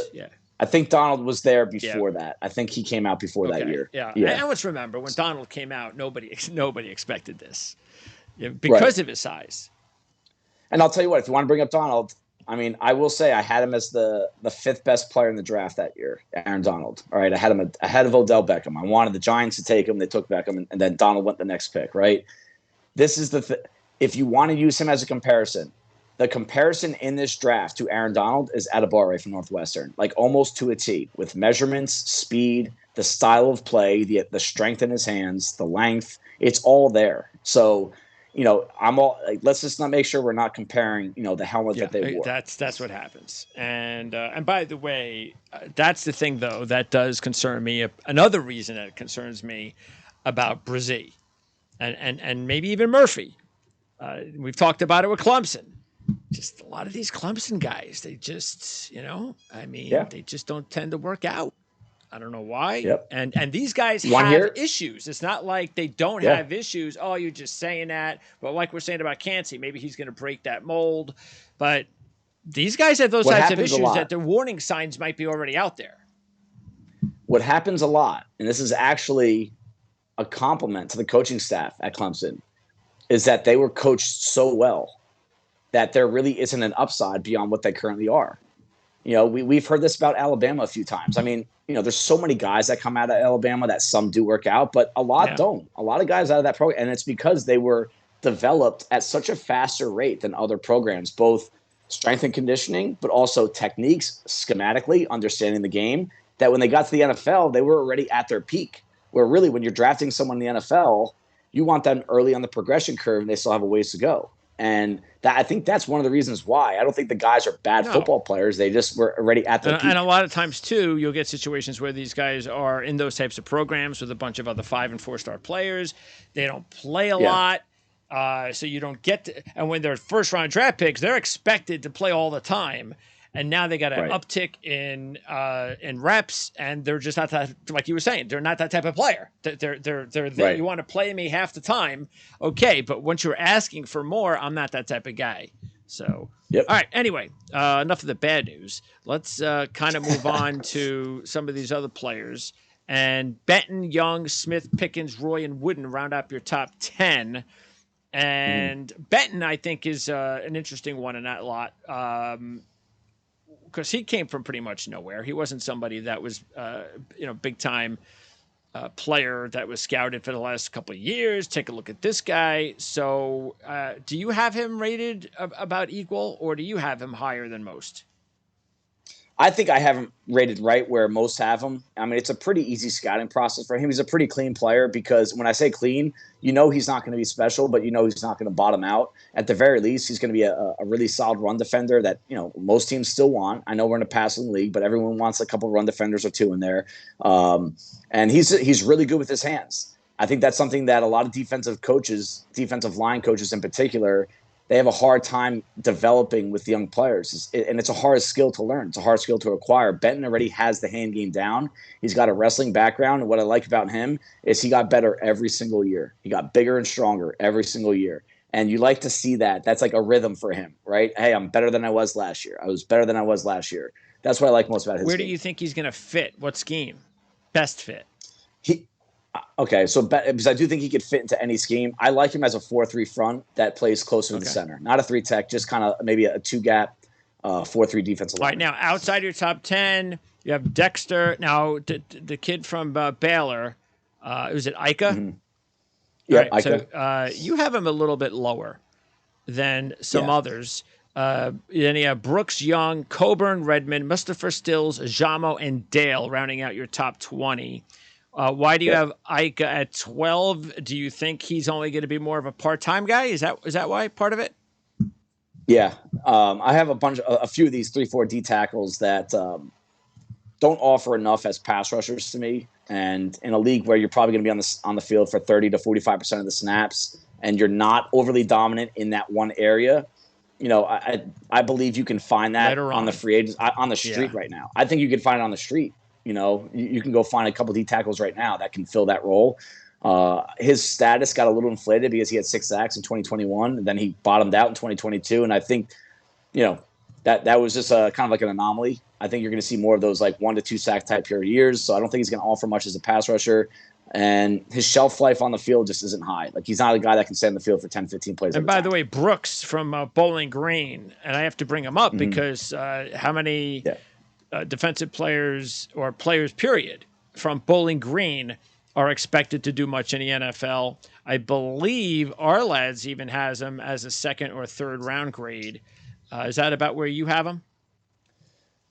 I think Donald was there before that. I think he came out before that year. Yeah. And let's remember when Donald came out, nobody expected this because of his size. And I'll tell you what, if you want to bring up Donald, I mean, I will say I had him as the fifth best player in the draft that year, Aaron Donald. All right, I had him ahead of Odell Beckham. I wanted the Giants to take him. They took Beckham, and then Donald went the next pick, right? This is if you want to use him as a comparison, the comparison in this draft to Aaron Donald is Adebawore from Northwestern, like almost to a T, with measurements, speed, the style of play, the strength in his hands, the length. It's all there. So, let's just not make sure we're not comparing, the helmet that they wore. That's what happens. And by the way, that's the thing though that does concern me. Another reason that concerns me about Brzee and maybe even Murphy. We've talked about it with Clemson. Just a lot of these Clemson guys, they just, they just don't tend to work out. I don't know why. Yep. And these guys have issues. It's not like they don't have issues. Oh, you're just saying that. But like we're saying about Kancey, maybe he's going to break that mold. But these guys have those types of issues that their warning signs might be already out there. What happens a lot, and this is actually a compliment to the coaching staff at Clemson, is that they were coached so well that there really isn't an upside beyond what they currently are. We've heard this about Alabama a few times. I mean, there's so many guys that come out of Alabama that some do work out, but a lot don't. A lot of guys out of that program, and it's because they were developed at such a faster rate than other programs, both strength and conditioning, but also techniques, schematically, understanding the game, that when they got to the NFL, they were already at their peak. Where really, when you're drafting someone in the NFL, you want them early on the progression curve, and they still have a ways to go. And I think that's one of the reasons why. I don't think the guys are bad football players. They just were already at their peak. And a lot of times, too, you'll get situations where these guys are in those types of programs with a bunch of other 5- and 4-star players. They don't play a lot. So you don't get to – and when they're first-round draft picks, they're expected to play all the time. And now they got an uptick in reps, and they're just not that, like you were saying, they're not that type of player. They're you want to play me half the time, okay, but once you're asking for more, I'm not that type of guy. So, all right. Anyway, enough of the bad news. Let's kind of move on to some of these other players. And Benton, Young, Smith, Pickens, Roy, and Wooden round up your top 10. And Benton, I think, is an interesting one in that lot. Because he came from pretty much nowhere. He wasn't somebody that was, big time player that was scouted for the last couple of years. Take a look at this guy. So, do you have him rated about equal, or do you have him higher than most? I think I have him rated right where most have him. I mean, it's a pretty easy scouting process for him. He's a pretty clean player because when I say clean, he's not going to be special, but he's not going to bottom out. At the very least, he's going to be a really solid run defender that, most teams still want. I know we're in a passing league, but everyone wants a couple run defenders or two in there. And he's really good with his hands. I think that's something that a lot of defensive line coaches in particular, they have a hard time developing with young players. And it's a hard skill to learn. It's a hard skill to acquire. Benton already has the hand game down. He's got a wrestling background. And what I like about him is he got better every single year. He got bigger and stronger every single year. And you like to see that. That's like a rhythm for him, right? Hey, I'm better than I was last year. I was better than I was last year. That's what I like most about his Where game. do you think he's going to fit? What scheme? Best fit? Okay, so because I do think he could fit into any scheme. I like him as a 4-3 front that plays closer to the center, not a 3 tech, just kind of maybe a 2-gap 4-3 defensive line. All right, now outside your top 10, you have Dexter. Now the kid from Baylor, was it Ika? Mm-hmm. Yeah, right, so you have him a little bit lower than some others. Then you have Brooks, Young, Coburn, Redmond, Mustafa Stills, Jamo, and Dale rounding out your top 20. Why do you have Ika at 12? Do you think he's only going to be more of a part-time guy? Is that why part of it? Yeah. I have a few of these 3-4 D tackles that don't offer enough as pass rushers to me. And in a league where you're probably going to be on the field for 30 to 45% of the snaps, and you're not overly dominant in that one area, I believe you can find that on the free agents on the street right now. I think you can find it on the street. You can go find a couple D tackles right now that can fill that role. His status got a little inflated because he had 6 sacks in 2021, and then he bottomed out in 2022. And I think, that was just kind of like an anomaly. I think you're going to see more of those like 1 to 2 sack type years. So I don't think he's going to offer much as a pass rusher. And his shelf life on the field just isn't high. Like, he's not a guy that can stay on the field for 10, 15 plays. And by the way, Brooks from Bowling Green, and I have to bring him up because how many defensive players or players, period, from Bowling Green are expected to do much in the NFL? I believe our lads even has him as a 2nd or 3rd round grade. Is that about where you have him?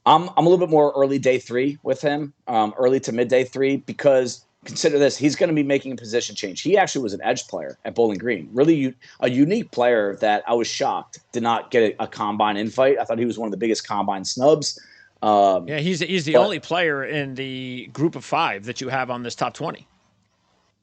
I'm a little bit more early day 3 with him, early to mid day 3, because consider this, he's going to be making a position change. He actually was an edge player at Bowling Green, really a unique player that I was shocked did not get a combine invite. I thought he was one of the biggest combine snubs. He's the only player in the group of 5 that you have on this top 20.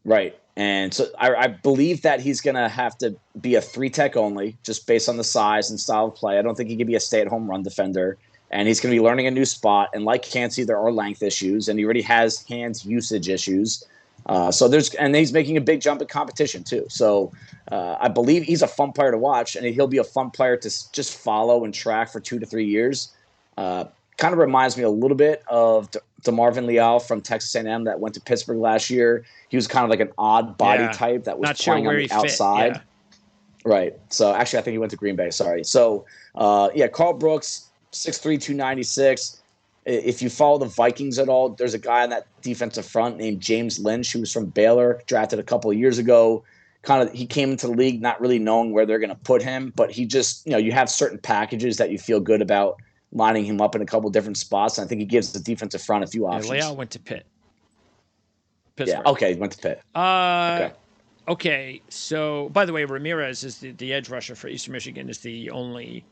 Right. And so I believe that he's going to have to be a 3 tech only, just based on the size and style of play. I don't think he can be a stay-at-home run defender. And he's going to be learning a new spot. And like Cansey, there are length issues, and he already has hands usage issues. And he's making a big jump in competition too. So I believe he's a fun player to watch, and he'll be a fun player to just follow and track for 2 to 3 years. Kind of reminds me a little bit of DeMarvin Leal from Texas A&M that went to Pittsburgh last year. He was kind of like an odd body type that was not playing sure on the outside. Right. So actually, I think he went to Green Bay. Sorry. So Carl Brooks, 6'3", 296. If you follow the Vikings at all, there's a guy on that defensive front named James Lynch, who was from Baylor, drafted a couple of years ago. He came into the league not really knowing where they're going to put him, but he just, you have certain packages that you feel good about lining him up in a couple different spots. And I think he gives the defensive front a few options. Leal went to Pittsburgh. Yeah, okay, he went to Pitt. Okay, so by the way, Ramirez is the edge rusher for Eastern Michigan, is the only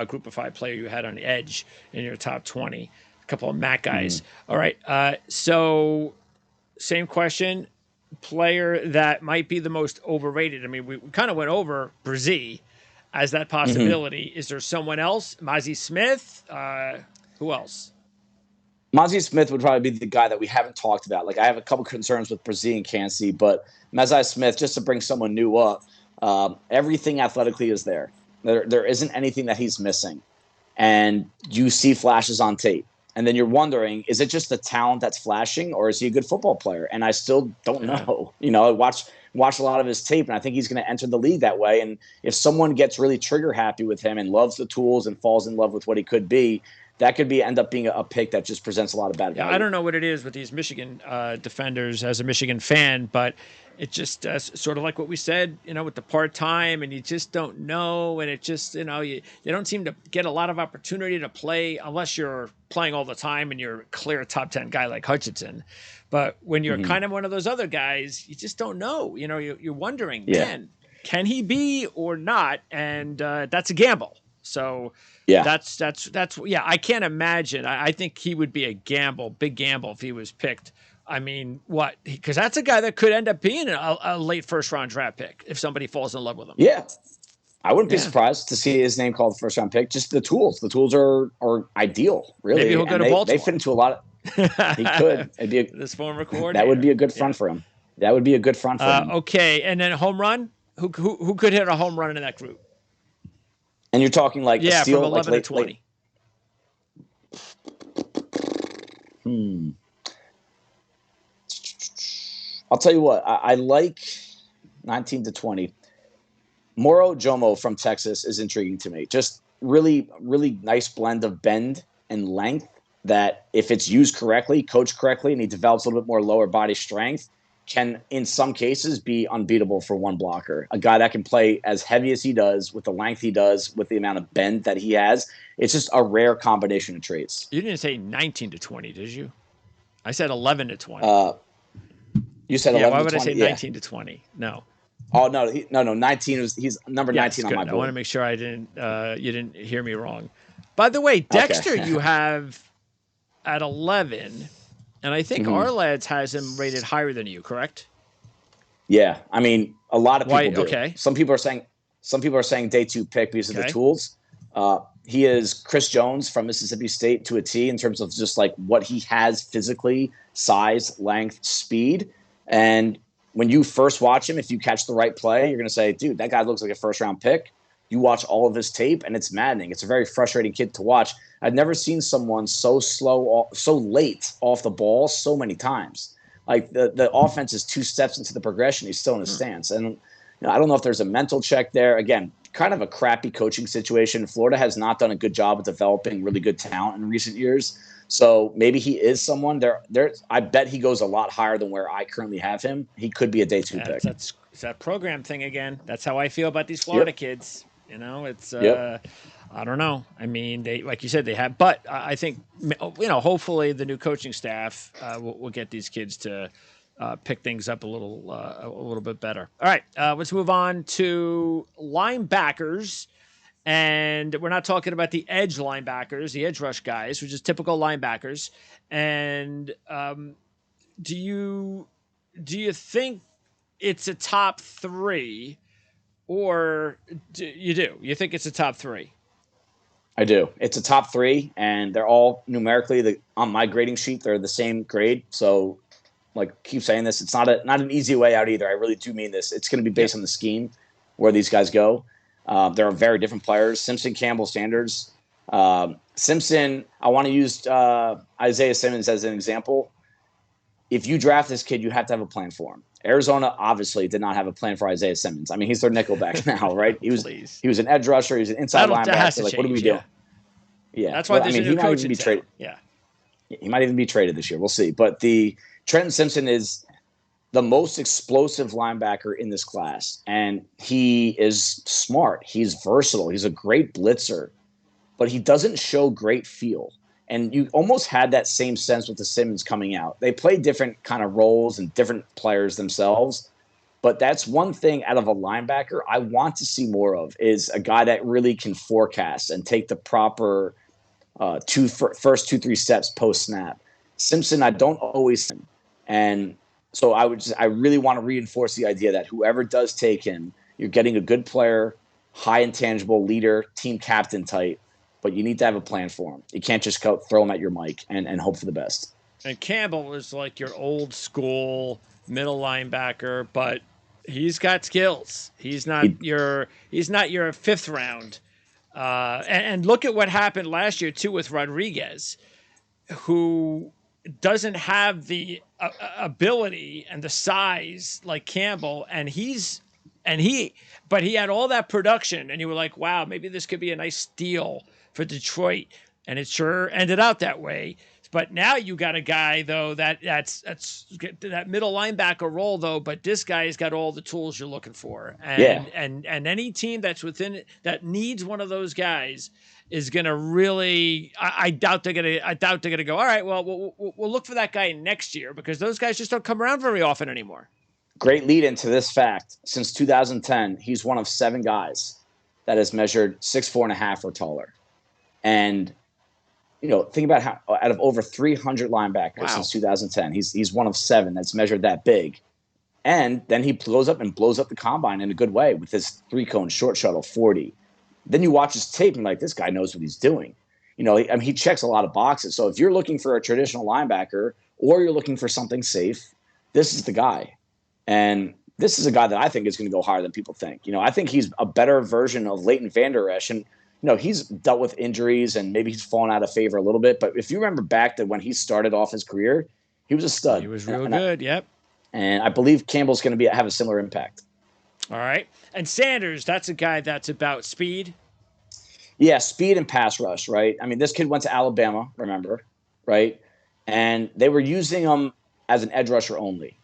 group of 5 player you had on the edge in your top 20. A couple of MAC guys. All right, so same question. Player that might be the most overrated. I mean, we kind of went over Brzee as that possibility. Is there someone else? Mazi Smith? Who else? Mazi Smith would probably be the guy that we haven't talked about. Like, I have a couple concerns with Brzee and Cansey, but Mazi Smith, just to bring someone new up, everything athletically is there. There isn't anything that he's missing. And you see flashes on tape. And then you're wondering, is it just the talent that's flashing, or is he a good football player? And I still don't know. I watch a lot of his tape, and I think he's going to enter the league that way. And if someone gets really trigger happy with him and loves the tools and falls in love with what he could be, that could end up being a pick that just presents a lot of bad value. I don't know what it is with these Michigan defenders as a Michigan fan, but it's just sort of like what we said, with the part-time, and you just don't know. And it just, you don't seem to get a lot of opportunity to play unless you're playing all the time and you're a clear top 10 guy like Hutchinson. But when you're kind of one of those other guys, you just don't know. You're wondering, man, can he be or not? And that's a gamble. So that's I can't imagine. I think he would be big gamble if he was picked. I mean, what? Because that's a guy that could end up being a late 1st round draft pick if somebody falls in love with him. Yeah. I wouldn't be surprised to see his name called first round pick. Just the tools. The tools are ideal, really. Maybe he'll go to They Baltimore. fit into a lot of. He could. It'd be this former coordinator. That would be a good front for him. That would be a good front for him. Okay, and then home run. Who could hit a home run in that group? And you're talking like a steal, from 11 like to 20. I'll tell you what. I like 19 to 20. Moro Jomo from Texas is intriguing to me. Just really, really nice blend of bend and length that if it's used correctly, coached correctly, and he develops a little bit more lower body strength, can in some cases be unbeatable for one blocker. A guy that can play as heavy as he does, with the length he does, with the amount of bend that he has. It's just a rare combination of traits. You didn't say 19 to 20, did you? I said 11 to 20. You said 11 to 20? Why would I say 19 to 20? No. Oh, no, no. 19 he's number 19 on my board. I want to make sure you didn't hear me wrong. By the way, Dexter, you have at 11, and I think Ourlads has him rated higher than you, correct? Yeah, I mean, a lot of people do. Okay. Some people are saying day 2 pick because of the tools. He is Chris Jones from Mississippi State to a T in terms of just like what he has physically, size, length, speed, and when you first watch him, if you catch the right play, you're going to say, dude, that guy looks like a first-round pick. You watch all of his tape, and it's maddening. It's a very frustrating kid to watch. I've never seen someone so slow, so late off the ball so many times. Like, the offense is 2 steps into the progression. He's still in his stance. And I don't know if there's a mental check there. Again, kind of a crappy coaching situation. Florida has not done a good job of developing really good talent in recent years. So maybe he is someone there. I bet he goes a lot higher than where I currently have him. He could be a day 2 pick. It's that program thing again. That's how I feel about these Florida kids. It's I don't know. I mean, they, like you said, they have, but I think hopefully the new coaching staff will get these kids to pick things up a little bit better. All right, let's move on to linebackers. And we're not talking about the edge linebackers, the edge rush guys, which is typical linebackers. And do you think it's a top 3, or you do? You think it's a top 3? I do. It's a top 3, and they're all numerically on my grading sheet. They're the same grade. So, like, keep saying this. It's not an easy way out either. I really do mean this. It's going to be based on the scheme where these guys go. There are very different players. Simpson, Campbell, Sanders. Simpson, I want to use Isaiah Simmons as an example. If you draft this kid, you have to have a plan for him. Arizona obviously did not have a plan for Isaiah Simmons. I mean, he's their nickelback now, right? He was an edge rusher. He was an inside linebacker. Like, what do we do? Yeah, that's why he might even be traded. Yeah, he might even be traded this year. We'll see. But Trenton Simpson is the most explosive linebacker in this class. And he is smart. He's versatile. He's a great blitzer, but he doesn't show great feel. And you almost had that same sense with the Simmons coming out. They play different kind of roles and different players themselves. But that's one thing out of a linebacker I want to see more of, is a guy that really can forecast and take the proper first 2-3 steps post snap. Simpson, I don't always see. And so I really want to reinforce the idea that whoever does take him, you're getting a good player, high intangible leader, team captain type, but you need to have a plan for him. You can't just go throw him at your mic and hope for the best. And Campbell is like your old school middle linebacker, but he's got skills. He's not your 5th round. And look at what happened last year too with Rodriguez, who doesn't have the ability and the size like Campbell, but he had all that production, and you were like, wow, maybe this could be a nice steal for Detroit, and it sure ended out that way. But now you got a guy though that's that middle linebacker role though, but this guy has got all the tools you're looking for, and any team that's within it that needs one of those guys is going to really. I doubt they're going to go. All right, well, we'll look for that guy next year, because those guys just don't come around very often anymore. Great lead into this fact. Since 2010, he's one of 7 guys that has measured 6'4.5" or taller, and think about how out of over 300 linebackers since 2010, he's one of 7 that's measured that big. And then he blows up the combine in a good way with his 3-cone short shuttle 40. Then you watch his tape and like, this guy knows what he's doing. He checks a lot of boxes. So if you're looking for a traditional linebacker or you're looking for something safe, this is the guy. And this is a guy that I think is going to go higher than people think. I think he's a better version of Leighton Vander Esch. And, he's dealt with injuries and maybe he's fallen out of favor a little bit. But if you remember back to when he started off his career, he was a stud. He was real good, yep. And I believe Campbell's going to have a similar impact. All right. And Sanders, that's a guy that's about speed. Yeah, speed and pass rush, right? I mean, this kid went to Alabama, remember, right? And they were using him as an edge rusher only,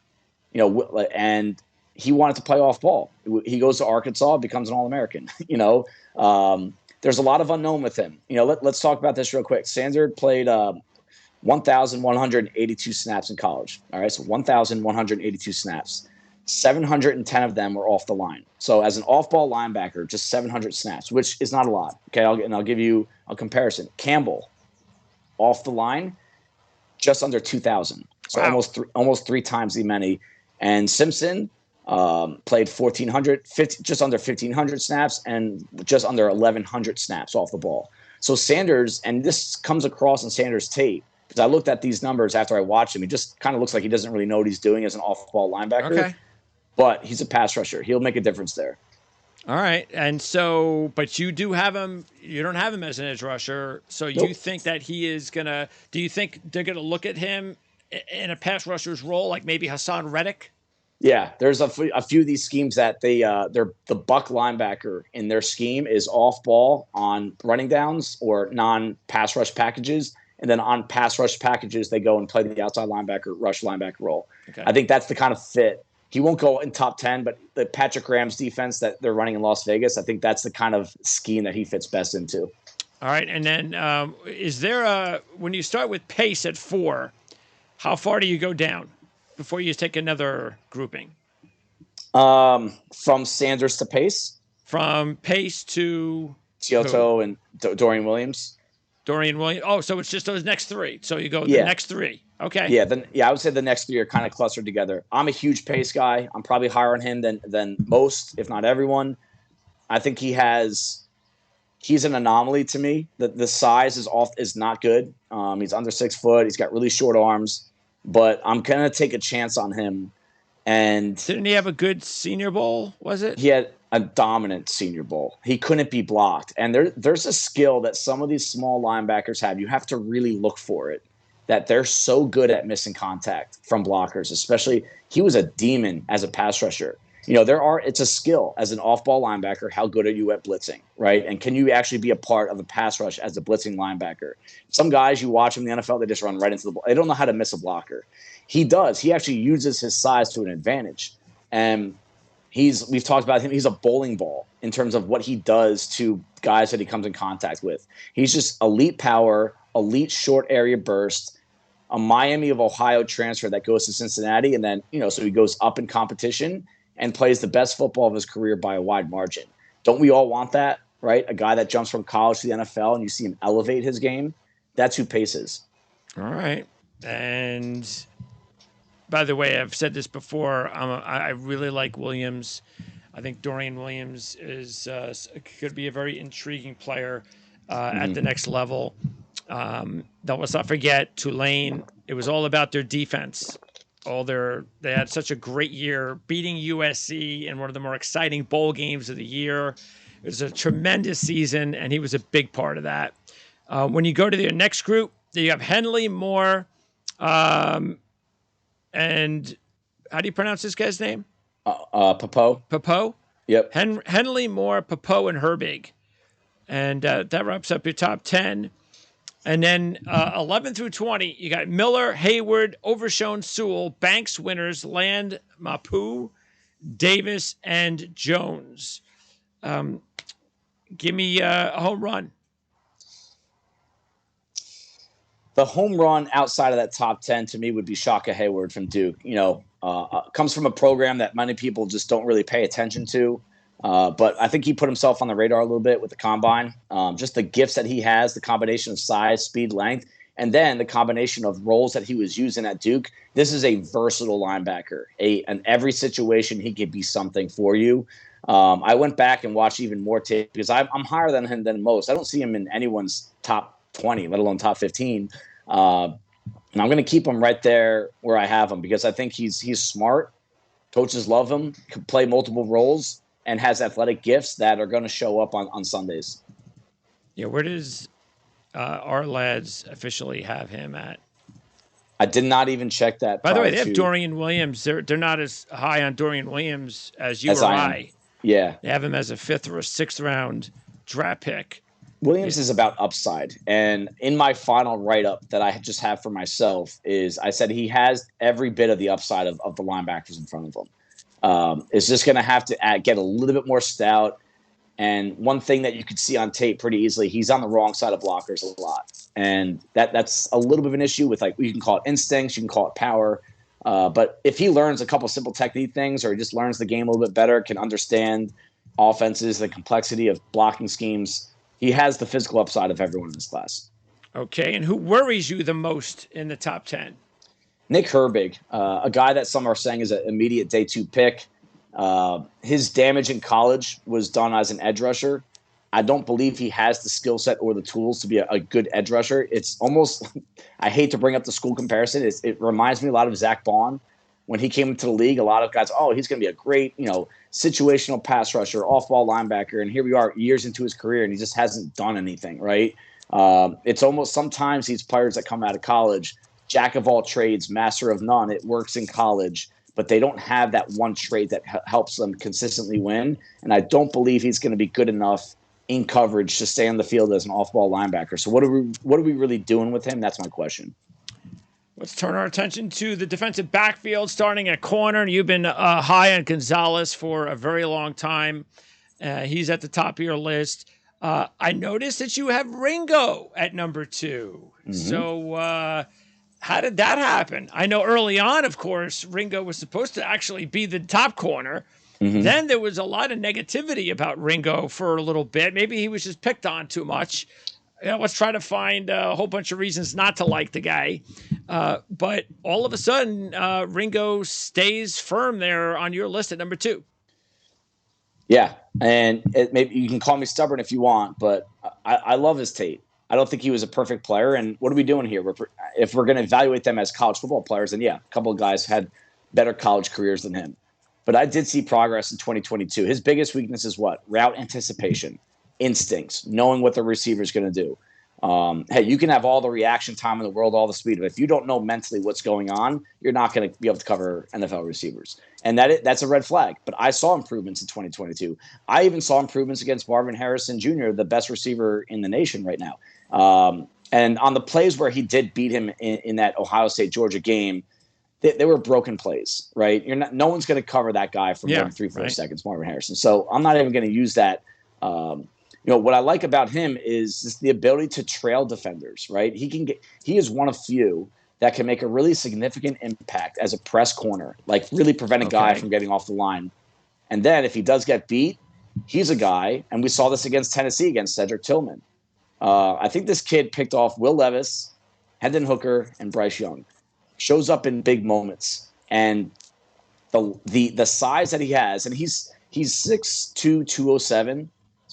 and he wanted to play off ball. He goes to Arkansas, becomes an All-American, There's a lot of unknown with him. Let's talk about this real quick. Sanders played 1,182 snaps in college. All right, so 1,182 snaps. 710 of them were off the line. So as an off-ball linebacker, just 700 snaps, which is not a lot. Okay, I'll give you a comparison. Campbell, off the line, just under 2,000. So wow. almost three times the many. And Simpson played 1,400, just under 1,500 snaps and just under 1,100 snaps off the ball. So Sanders, and this comes across in Sanders' tape, because I looked at these numbers after I watched him. He just kind of looks like he doesn't really know what he's doing as an off-ball linebacker. Okay. But he's a pass rusher. He'll make a difference there. All right. And so, but you do have him, you don't have him as an edge rusher. So Nope. You think that he is going to, do you think they're going to look at him in a pass rusher's role, like maybe Hassan Reddick? Yeah, there's a few of these schemes that they're the buck linebacker in their scheme is off ball on running downs or non-pass rush packages. And then on pass rush packages, they go and play the outside linebacker, rush linebacker role. Okay. I think that's the kind of fit. He won't go in top 10, but the Patrick Graham's defense that they're running in Las Vegas, I think that's the kind of scheme that he fits best into. All right. And then is there when you start with Pace at 4, how far do you go down before you take another grouping? From Sanders to Pace? From Pace to Cioto and Dorian Williams. Dorian Williams. Oh, so it's just those next 3. So you go the next 3. Okay. Yeah, I would say the next 3 are kind of clustered together. I'm a huge Pace guy. I'm probably higher on him than most, if not everyone. I think he's an anomaly to me. The size is not good. He's under 6 foot. He's got really short arms, but I'm gonna take a chance on him. And didn't he have a good Senior Bowl? Was it? He had a dominant Senior Bowl. He couldn't be blocked. And there's a skill that some of these small linebackers have. You have to really look for it. That they're so good at missing contact from blockers, especially he was a demon as a pass rusher. It's a skill as an off-ball linebacker. How good are you at blitzing, right? And can you actually be a part of a pass rush as a blitzing linebacker? Some guys, you watch them in the NFL, they just run right into the ball. They don't know how to miss a blocker. He does. He actually uses his size to an advantage. And we've talked about him. He's a bowling ball in terms of what he does to guys that he comes in contact with. He's just elite power, elite short area burst, a Miami of Ohio transfer that goes to Cincinnati. And then, so he goes up in competition and plays the best football of his career by a wide margin. Don't we all want that, right? A guy that jumps from college to the NFL and you see him elevate his game. That's who Pace is. All right. And by the way, I've said this before. I really like Williams. I think Dorian Williams could be a very intriguing player at the next level. Let's not forget Tulane. It was all about their defense. They had such a great year, beating USC in one of the more exciting bowl games of the year. It was a tremendous season, and he was a big part of that. When you go to the next group, you have Henley, Moore, and how do you pronounce this guy's name? Papo. Papo? Yep. Henley, Moore, Papo, and Herbig. And that wraps up your top 10. And then 11 through 20, you got Miller, Hayward, Overshown, Sewell, Banks, Winters, Land, Mapu, Davis, and Jones. Give me a home run. The home run outside of that top 10 to me would be Shaka Hayward from Duke. Comes from a program that many people just don't really pay attention to. But I think he put himself on the radar a little bit with the combine. Just the gifts that he has, the combination of size, speed, length. And then the combination of roles that he was using at Duke, this is a versatile linebacker. In every situation, he could be something for you. I went back and watched even more tape because I'm higher than him than most. I don't see him in anyone's top 20, let alone top 15. And I'm going to keep him right there where I have him because I think he's smart. Coaches love him, can play multiple roles, and has athletic gifts that are going to show up on Sundays. Yeah, where does our lads officially have him at? I did not even check that. By the way, they have Dorian Williams. They're not as high on Dorian Williams as you or I. Yeah. They have him as a 5th or a 6th round draft pick. Williams is about upside. And in my final write-up that I just have for myself is I said he has every bit of the upside of the linebackers in front of him. It's just going to have to get a little bit more stout. And one thing that you could see on tape pretty easily, he's on the wrong side of blockers a lot. And that's a little bit of an issue with, like, you can call it instincts, you can call it power. But if he learns a couple simple technique things or he just learns the game a little bit better, can understand offenses, the complexity of blocking schemes, he has the physical upside of everyone in this class. Okay, and who worries you the most in the top 10? Nick Herbig, a guy that some are saying is an immediate day 2 pick. His damage in college was done as an edge rusher. I don't believe he has the skill set or the tools to be a good edge rusher. It's almost, I hate to bring up the school comparison. It reminds me a lot of Zach Bond. When he came into the league, a lot of guys, he's going to be a great, situational pass rusher, off-ball linebacker. And here we are years into his career, and he just hasn't done anything, right? It's almost sometimes these players that come out of college, jack of all trades, master of none. It works in college, but they don't have that one trait that helps them consistently win. And I don't believe he's going to be good enough in coverage to stay on the field as an off-ball linebacker. So what are we really doing with him? That's my question. Let's turn our attention to the defensive backfield, starting at corner. You've been high on Gonzalez for a very long time. He's at the top of your list. I noticed that you have Ringo at number 2. Mm-hmm. So how did that happen? I know early on, of course, Ringo was supposed to actually be the top corner. Mm-hmm. Then there was a lot of negativity about Ringo for a little bit. Maybe he was just picked on too much. Let's try to find a whole bunch of reasons not to like the guy. But all of a sudden, Ringo stays firm there on your list at number 2. Yeah, and maybe you can call me stubborn if you want, but I love his tape. I don't think he was a perfect player. And what are we doing here? If we're going to evaluate them as college football players, then yeah, a couple of guys had better college careers than him. But I did see progress in 2022. His biggest weakness is what? Route anticipation, instincts, knowing what the receiver is going to do. Hey, you can have all the reaction time in the world, all the speed, but if you don't know mentally what's going on, you're not going to be able to cover NFL receivers. And that's a red flag. But I saw improvements in 2022. I even saw improvements against Marvin Harrison Jr., the best receiver in the nation right now. And on the plays where he did beat him in that Ohio State-Georgia game, they were broken plays, right? No one's going to cover that guy for more than 3-4 seconds, Marvin Harrison. So I'm not even going to use that. What I like about him is just the ability to trail defenders, right? He is one of few that can make a really significant impact as a press corner, like really prevent a guy from getting off the line. And then if he does get beat, he's a guy, and we saw this against Tennessee against Cedric Tillman. I think this kid picked off Will Levis, Hendon Hooker, and Bryce Young. Shows up in big moments, and the size that he has, and he's 6'2", 207,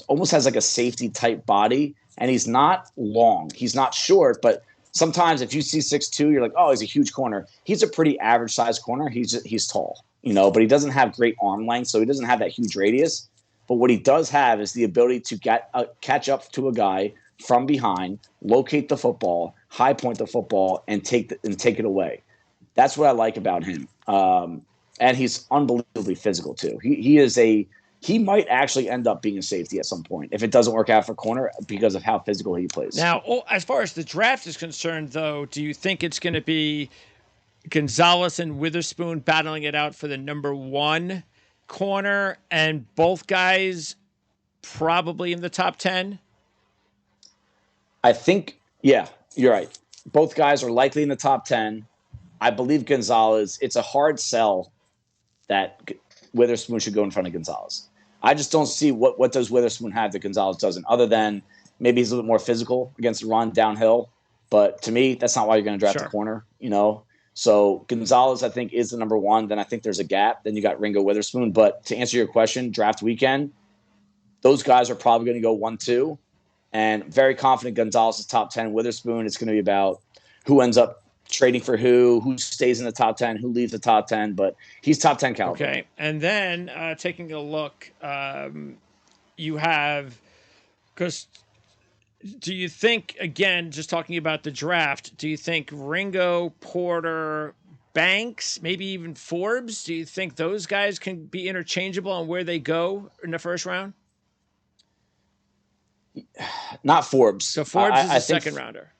almost has like a safety type body, and he's not long. He's not short, but sometimes if you see 6'2", you're like, oh, he's a huge corner. He's a pretty average size corner. He's tall, but he doesn't have great arm length, so he doesn't have that huge radius. But what he does have is the ability to catch up to a guy from behind, locate the football, high point the football, and take it away. That's what I like about him. And he's unbelievably physical too. He might actually end up being a safety at some point if it doesn't work out for corner because of how physical he plays. Now, as far as the draft is concerned, though, do you think it's going to be Gonzalez and Witherspoon battling it out for the number 1 corner, and both guys probably in the top 10? I think, yeah, you're right. Both guys are likely in the top 10. I believe Gonzalez, it's a hard sell that Witherspoon should go in front of Gonzalez. I just don't see what does Witherspoon have that Gonzalez doesn't, other than maybe he's a little bit more physical against the run downhill. But to me, that's not why you're going to draft a Sure. corner, So Gonzalez, I think, is the number one. Then I think there's a gap. Then you got Ringo Witherspoon. But to answer your question, draft weekend, those guys are probably going to go 1-2. And very confident Gonzalez is top 10. Witherspoon, it's going to be about who ends up trading for who stays in the top 10, who leaves the top 10. But he's top 10 caliber. Okay. And then taking a look, you have, because do you think, again, just talking about the draft, do you think Ringo, Porter, Banks, maybe even Forbes, do you think those guys can be interchangeable on where they go in the first round? Not Forbes. So Forbes is a second rounder.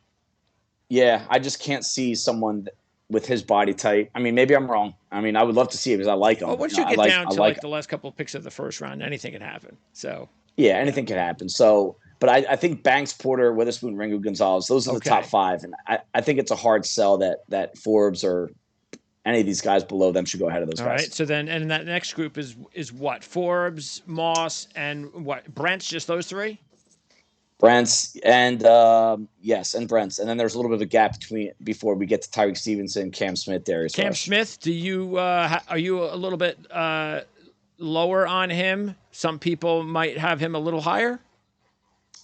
Yeah, I just can't see someone with his body type. I mean, maybe I'm wrong. I mean, I would love to see it because I like him. Well, once you get down to like the last couple of picks of the first round, anything can happen. So yeah, anything can happen. So, but I think Banks, Porter, Witherspoon, Ringo, Gonzalez, those are the top five, and I think it's a hard sell that Forbes or any of these guys below them should go ahead of those guys. All right. So then, and that next group is what? Forbes, Moss, and what? Brent's, just those three? Brent's and yes, and Brent's, and then there's a little bit of a gap before we get to Tyreek Stevenson, Cam Smith, Darius Cam Rush. Smith, do you are you a little bit lower on him? Some people might have him a little higher.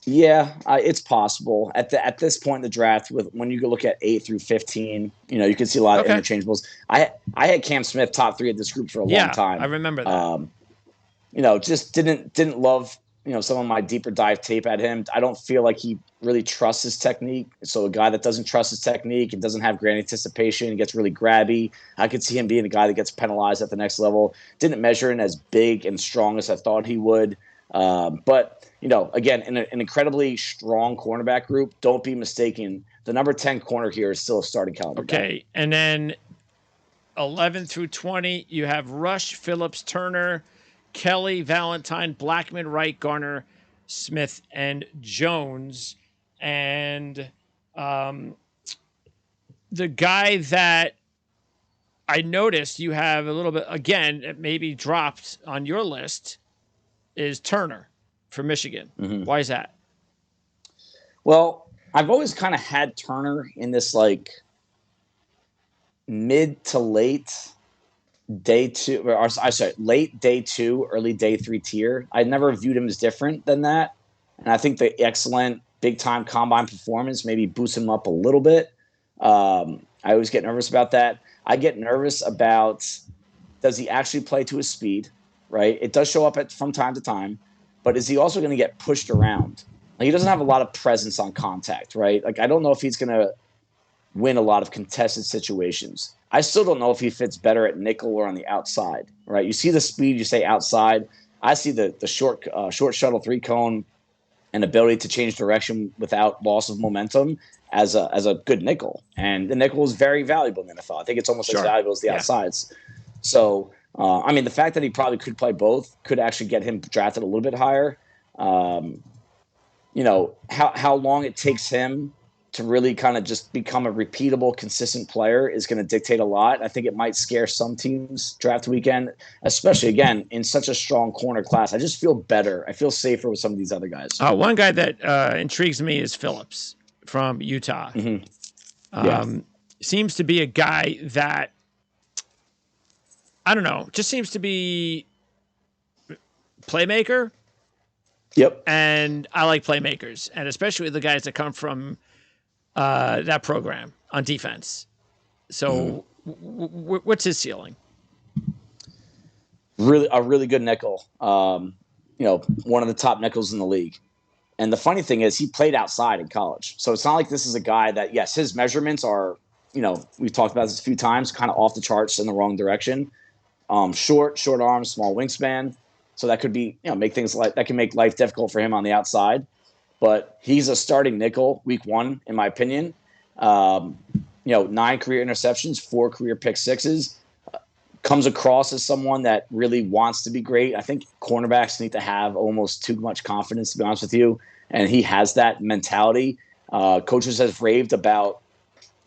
Yeah, it's possible at this point in the draft. When you go look at 8 through 15, you can see a lot of interchangeables. I had Cam Smith top 3 of this group for a long time. I remember that. Just didn't love some of my deeper dive tape at him. I don't feel like he really trusts his technique. So a guy that doesn't trust his technique and doesn't have great anticipation and gets really grabby, I could see him being a guy that gets penalized at the next level. Didn't measure in as big and strong as I thought he would. But again, in an incredibly strong cornerback group, don't be mistaken. The number 10 corner here is still a starting caliber. Okay, and then 11 through 20, you have Rush, Phillips, Turner, Kelly, Valentine, Blackman, Wright, Garner, Smith, and Jones. And the guy that I noticed you have a little bit, again, maybe dropped on your list is Turner for Michigan. Mm-hmm. Why is that? Well, I've always kind of had Turner in this like mid to late day 2, or sorry, late day 2, early day 3 tier. I never viewed him as different than that. And I think the excellent big time combine performance maybe boosts him up a little bit. I always get nervous about that. I get nervous about, does he actually play to his speed, right? It does show up from time to time, but is he also going to get pushed around? Like, he doesn't have a lot of presence on contact, right? Like, I don't know if he's going to win a lot of contested situations. I still don't know if he fits better at nickel or on the outside, right? You see the speed, you say outside. I see the short shuttle 3-cone and ability to change direction without loss of momentum as a good nickel. And the nickel is very valuable in the NFL. I think it's almost as valuable as the outsides. So, the fact that he probably could play both could actually get him drafted a little bit higher. How long it takes him to really kind of just become a repeatable, consistent player is going to dictate a lot. I think it might scare some teams draft weekend, especially, again, in such a strong corner class. I just feel better. I feel safer with some of these other guys. One guy that intrigues me is Phillips from Utah. Mm-hmm. Seems to be a guy that, I don't know, just seems to be playmaker. Yep. And I like playmakers, and especially the guys that come from that program on defense. So what's his ceiling? A really good nickel. One of the top nickels in the league. And the funny thing is he played outside in college. So it's not like this is a guy that, yes, his measurements are, we've talked about this a few times, kind of off the charts in the wrong direction. Short arms, small wingspan. So that could be, that can make life difficult for him on the outside. But he's a starting nickel week 1, in my opinion. 9 career interceptions, 4 career pick sixes. Comes across as someone that really wants to be great. I think cornerbacks need to have almost too much confidence, to be honest with you. And he has that mentality. Coaches have raved about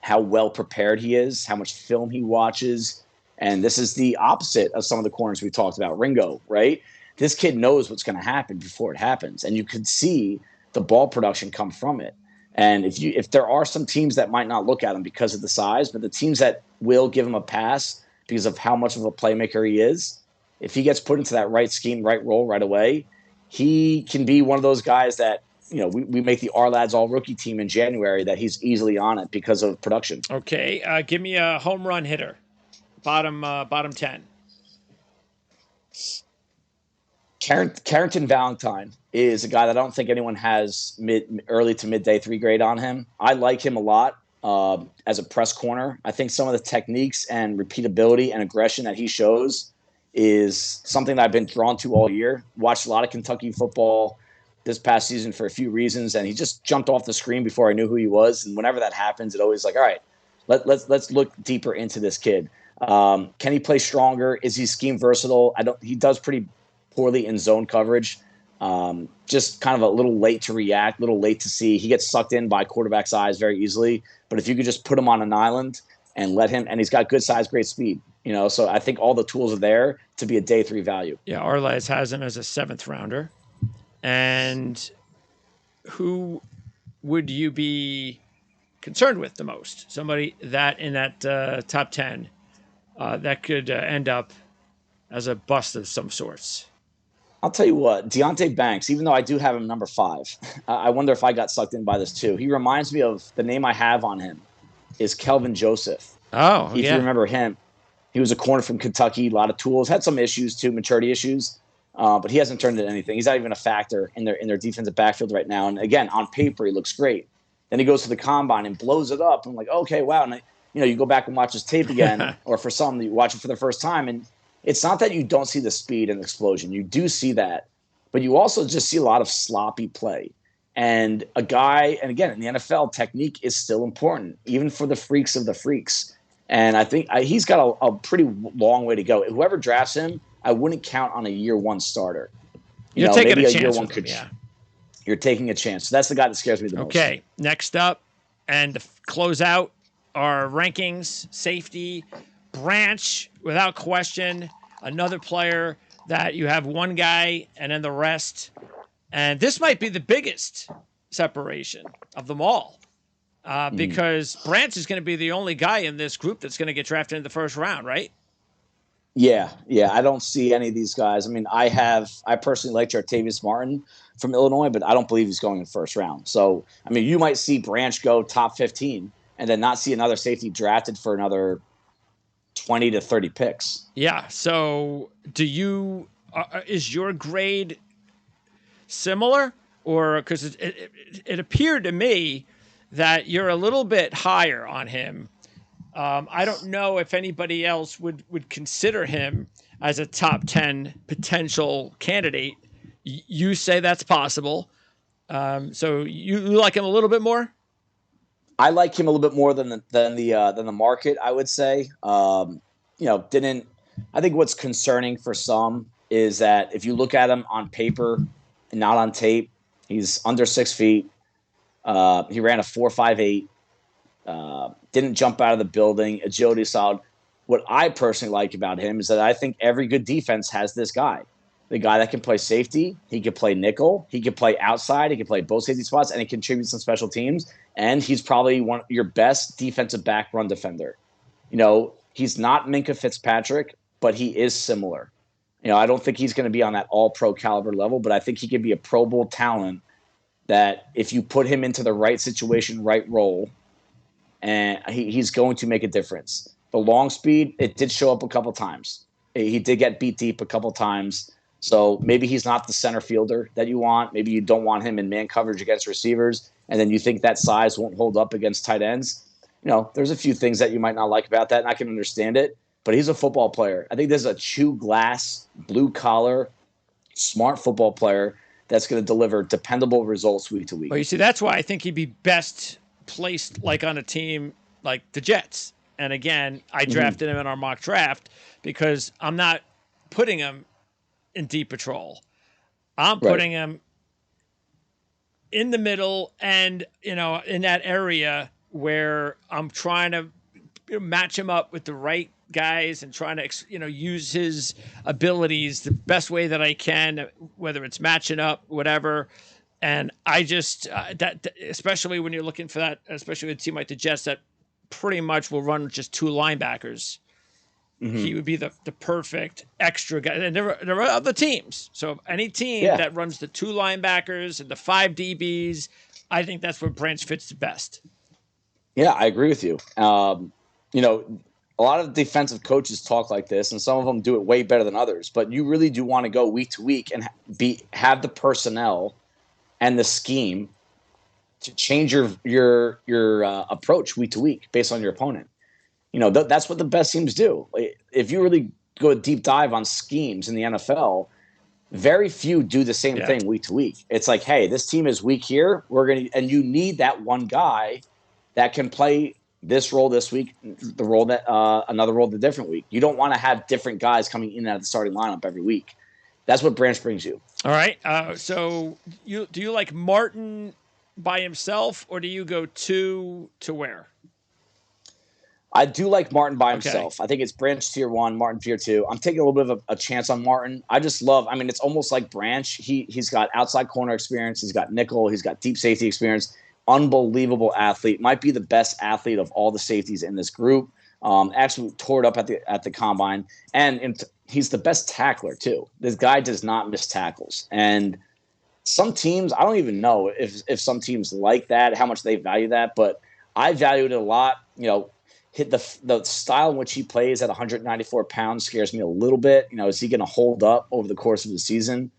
how well prepared he is, how much film he watches. And this is the opposite of some of the corners we talked about. Ringo, right? This kid knows what's going to happen before it happens. And you could see the ball production come from it. And if there are some teams that might not look at him because of the size, but the teams that will give him a pass because of how much of a playmaker he is, if he gets put into that right scheme, right role right away, he can be one of those guys that, we make the Our Lads All Rookie team in January, that he's easily on it because of production. Okay, give me a home run hitter, bottom 10. Carrington Valentine is a guy that I don't think anyone has early to midday 3 grade on him. I like him a lot as a press corner. I think some of the techniques and repeatability and aggression that he shows is something that I've been drawn to all year. Watched a lot of Kentucky football this past season for a few reasons, and he just jumped off the screen before I knew who he was. And whenever that happens, it always like, all right, let's look deeper into this kid. Can he play stronger? Is he scheme versatile? He does pretty poorly in zone coverage. Just kind of a little late to react, a little late to see. He gets sucked in by quarterback's eyes very easily. But if you could just put him on an island and let him, and he's got good size, great speed, so I think all the tools are there to be a day 3 value. Yeah, Arliz has him as a 7th rounder. And who would you be concerned with the most? Somebody that in that top 10 that could end up as a bust of some sorts. I'll tell you what, Deonte Banks, even though I do have him number 5, I wonder if I got sucked in by this too. He reminds me of the name I have on him is Kelvin Joseph. Oh, if you remember him, he was a corner from Kentucky, a lot of tools, had some issues too, maturity issues, but he hasn't turned into anything. He's not even a factor in their defensive backfield right now. And again, on paper, he looks great. Then he goes to the combine and blows it up. I'm like, okay, wow. And you go back and watch his tape again, or for some, you watch it for the first time, and it's not that you don't see the speed and explosion. You do see that, but you also just see a lot of sloppy play. And again, in the NFL, technique is still important, even for the freaks of the freaks. And I think he's got a pretty long way to go. Whoever drafts him, I wouldn't count on a year 1 starter. You're taking a chance with him, yeah. You're taking a chance. So that's the guy that scares me the most. Okay, next up, and to close out our rankings, safety, Branch, without question, another player that you have one guy and then the rest. And this might be the biggest separation of them all because Branch is going to be the only guy in this group that's going to get drafted in the first round, right? Yeah. I don't see any of these guys. I mean, I personally like Jartavius Martin from Illinois, but I don't believe he's going in the first round. So, I mean, you might see Branch go top 15 and then not see another safety drafted for another 20 to 30 picks. Yeah. So is your grade similar, or because it appeared to me that you're a little bit higher on him. I don't know if anybody else would consider him as a top 10 potential candidate. You say that's possible. So you like him a little bit more? I like him a little bit more than the market, I would say. I think what's concerning for some is that if you look at him on paper and not on tape, he's under 6 feet. He ran a 4.58. Didn't jump out of the building. Agility solid. What I personally like about him is that I think every good defense has this guy. The guy that can play safety, he can play nickel, he can play outside, he can play both safety spots, and he contributes on special teams. And he's probably one of your best defensive back run defender. He's not Minka Fitzpatrick, but he is similar. I don't think he's going to be on that all-pro caliber level, but I think he could be a Pro Bowl talent that if you put him into the right situation, right role, and he's going to make a difference. The long speed, it did show up a couple times. He did get beat deep a couple times. So maybe he's not the center fielder that you want. Maybe you don't want him in man coverage against receivers, and then you think that size won't hold up against tight ends. There's a few things that you might not like about that, and I can understand it. But he's a football player. I think there's a chew glass, blue collar, smart football player that's going to deliver dependable results week to week. Well, you see, that's why I think he'd be best placed like on a team like the Jets. And again, I drafted him in our mock draft because I'm not putting him in deep patrol. I'm putting him in the middle and, in that area where I'm trying to match him up with the right guys and trying to, use his abilities the best way that I can, whether it's matching up, whatever. And I just especially when you're looking for that, especially with a team like the Jets that pretty much will run just two linebackers. He would be the perfect extra guy. And there are other teams. So any team that runs the two linebackers and the 5 DBs, I think that's where Branch fits the best. Yeah, I agree with you. You know, a lot of defensive coaches talk like this, and some of them do it way better than others. But you really do want to go week to week and have the personnel and the scheme to change your approach week to week based on your opponent. You know, that's what the best teams do. If you really go a deep dive on schemes in the NFL, very few do the same thing week to week. It's like, hey, this team is weak here. And you need that one guy that can play this role this week, the role that another role the different week. You don't want to have different guys coming in and out of the starting lineup every week. That's what Branch brings you. All right. So do you like Martin by himself, or do you go two to where? I do like Martin by himself. I think it's Branch tier 1, Martin tier 2. I'm taking a little bit of a chance on Martin. I just love, I mean, it's almost like Branch. He's got outside corner experience. He's got nickel. He's got deep safety experience. Unbelievable athlete. Might be the best athlete of all the safeties in this group. Actually tore it up at the combine. And he's the best tackler, too. This guy does not miss tackles. And some teams, I don't even know if some teams like that, how much they value that. But I value it a lot. You know, hit the style in which he plays at 194 pounds scares me a little bit. You know, is he going to hold up over the course of the season?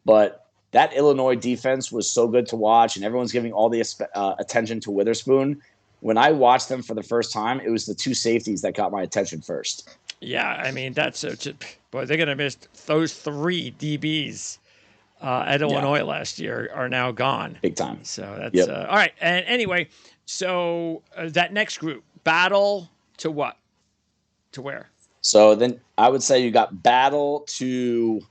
But that Illinois defense was so good to watch, and everyone's giving all the attention to Witherspoon. When I watched them for the first time, it was the two safeties that got my attention first. Yeah, I mean, boy, they're going to miss those 3 DBs at Illinois last year are now gone. Big time. So that's all right. And anyway, so that next group, battle to what? To where? So then I would say you got battle to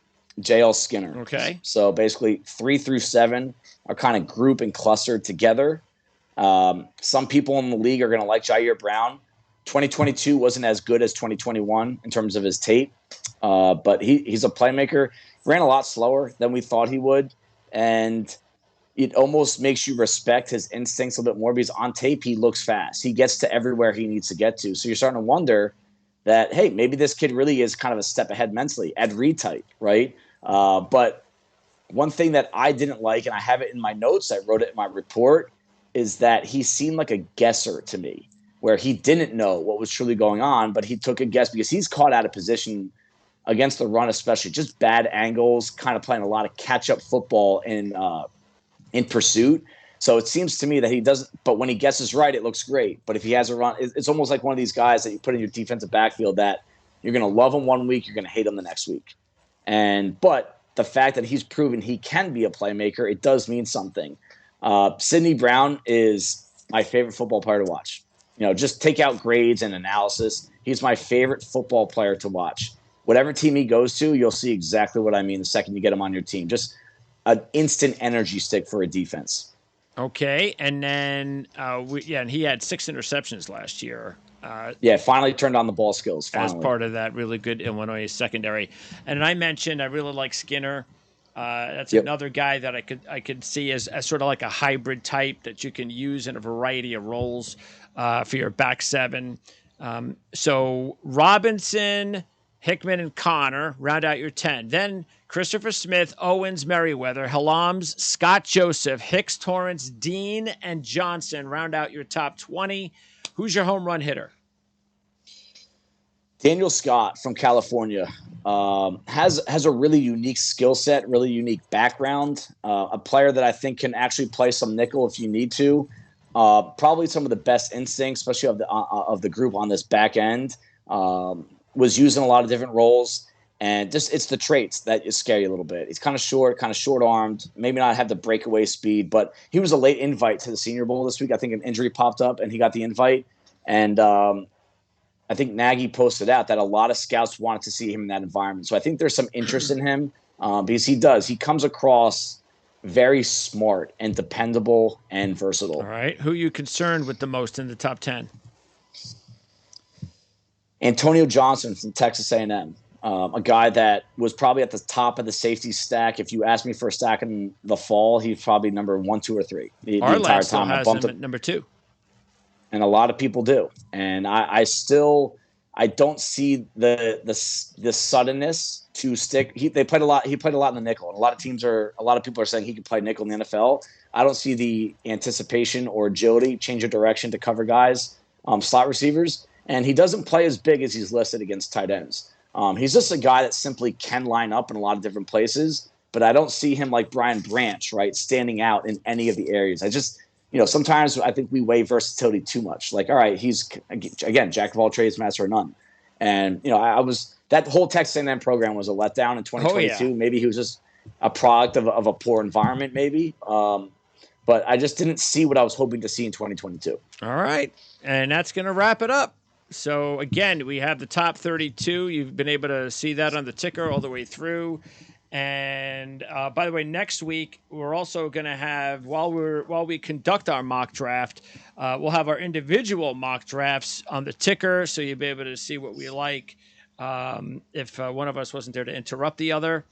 JL Skinner. Okay. So basically 3 through 7 are kind of grouped and clustered together. Some people in the league are going to like Jair Brown. 2022 wasn't as good as 2021 in terms of his tape, but he's a playmaker. Ran a lot slower than we thought he would, and it almost makes you respect his instincts a little bit more because on tape he looks fast. He gets to everywhere he needs to get to. So you're starting to wonder that, hey, maybe this kid really is kind of a step ahead mentally, Ed Reed type, right? But one thing that I didn't like, and I have it in my notes, I wrote it in my report, is that he seemed like a guesser to me, where he didn't know what was truly going on, but he took a guess because he's caught out of position against the run, especially just bad angles, kind of playing a lot of catch-up football in pursuit. So it seems to me that he doesn't, but when he guesses right, it looks great. But if he has a run, it's almost like one of these guys that you put in your defensive backfield that you're going to love him one week, you're going to hate him the next week. But the fact that he's proven he can be a playmaker, it does mean something. Sidney Brown is my favorite football player to watch. You know, just take out grades and analysis. He's my favorite football player to watch. Whatever team he goes to, you'll see exactly what I mean the second you get him on your team. Just an instant energy stick for a defense. Okay, and then and he had 6 interceptions last year. Finally turned on the ball skills. Finally. As part of that really good Illinois secondary. And I mentioned I really like Skinner. That's another guy that I could see as sort of like a hybrid type that you can use in a variety of roles for your back 7. So Robinson, Hickman, and Connor round out your 10. Then Christopher Smith, Owens, Merriweather, Halams, Scott Joseph, Hicks, Torrance, Dean, and Johnson round out your top 20. Who's your home run hitter? Daniel Scott from California has a really unique skill set, really unique background. A player that I think can actually play some nickel if you need to. Probably some of the best instincts, especially of the group on this back end. Was used in a lot of different roles, and just it's the traits that scare you a little bit. He's kind of short-armed, maybe not have the breakaway speed, but he was a late invite to the Senior Bowl this week. I think an injury popped up, and he got the invite. And I think Nagy posted out that a lot of scouts wanted to see him in that environment. So I think there's some interest in him because he comes across very smart and dependable and versatile. All right. Who are you concerned with the most in the top 10? Antonio Johnson from Texas A&M. A guy that was probably at the top of the safety stack. If you asked me for a stack in the fall, he's probably number 1, 2, or 3 the entire still time. has him at number 2. And a lot of people do. And I don't see the suddenness to stick. He played a lot in the nickel. And a lot of people are saying he could play nickel in the NFL. I don't see the anticipation or agility, change of direction to cover guys, slot receivers. And he doesn't play as big as he's listed against tight ends. He's just a guy that simply can line up in a lot of different places. But I don't see him like Brian Branch, right, standing out in any of the areas. Sometimes I think we weigh versatility too much. Like, all right, he's, again, jack of all trades, master of none. And, that whole Texas A&M program was a letdown in 2022. Oh, yeah. Maybe he was just a product of a poor environment, maybe. But I just didn't see what I was hoping to see in 2022. All right. And that's going to wrap it up. So, again, we have the top 32. You've been able to see that on the ticker all the way through. And by the way, next week we're also going to have, while we conduct our mock draft, we'll have our individual mock drafts on the ticker, so you'll be able to see what we like if one of us wasn't there to interrupt the other,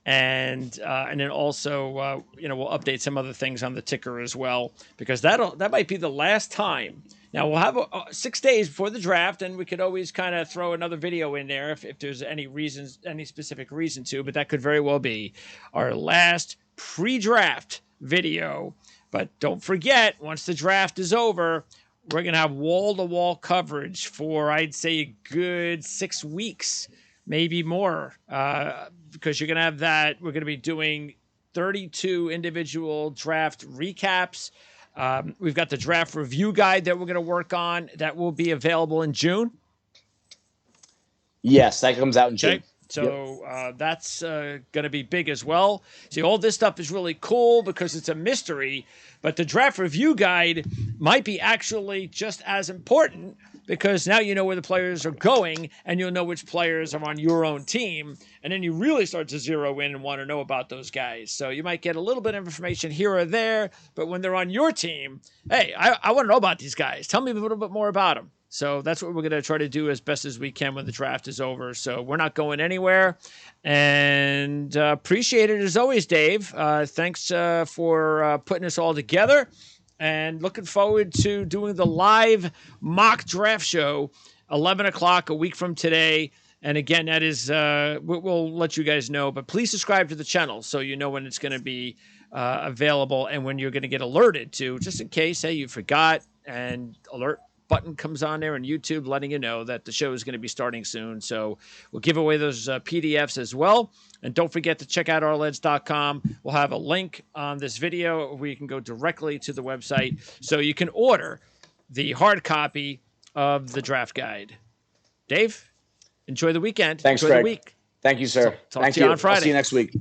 and then also we'll update some other things on the ticker as well, because that might be the last time. Now, we'll have 6 days before the draft, and we could always kind of throw another video in there if there's any specific reason to, but that could very well be our last pre-draft video. But don't forget, once the draft is over, we're going to have wall-to-wall coverage for, I'd say, a good 6 weeks, maybe more, because you're going to have that. We're going to be doing 32 individual draft recaps. We've got the draft review guide that we're going to work on that will be available in June. Yes, that comes out in June. Okay. So that's going to be big as well. See, all this stuff is really cool because it's a mystery, but the draft review guide might be actually just as important, because now you know where the players are going and you'll know which players are on your own team. And then you really start to zero in and want to know about those guys. So you might get a little bit of information here or there, but when they're on your team, hey, I want to know about these guys. Tell me a little bit more about them. So that's what we're going to try to do as best as we can when the draft is over. So we're not going anywhere. And appreciate it as always, Dave. Thanks for putting this all together. And looking forward to doing the live mock draft show, 11 o'clock a week from today. And again, that is, we'll let you guys know. But please subscribe to the channel so you know when it's going to be available and when you're going to get alerted to, just in case, hey, you forgot, and alert button comes on there on YouTube letting you know that the show is going to be starting soon. So we'll give away those PDFs as well. And don't forget to check out ourleds.com. We'll have a link on this video where you can go directly to the website so you can order the hard copy of the draft guide. Dave, enjoy the weekend. Thanks, enjoy Greg. the week. Thank you, sir. Talk to you on Friday. I'll see you next week.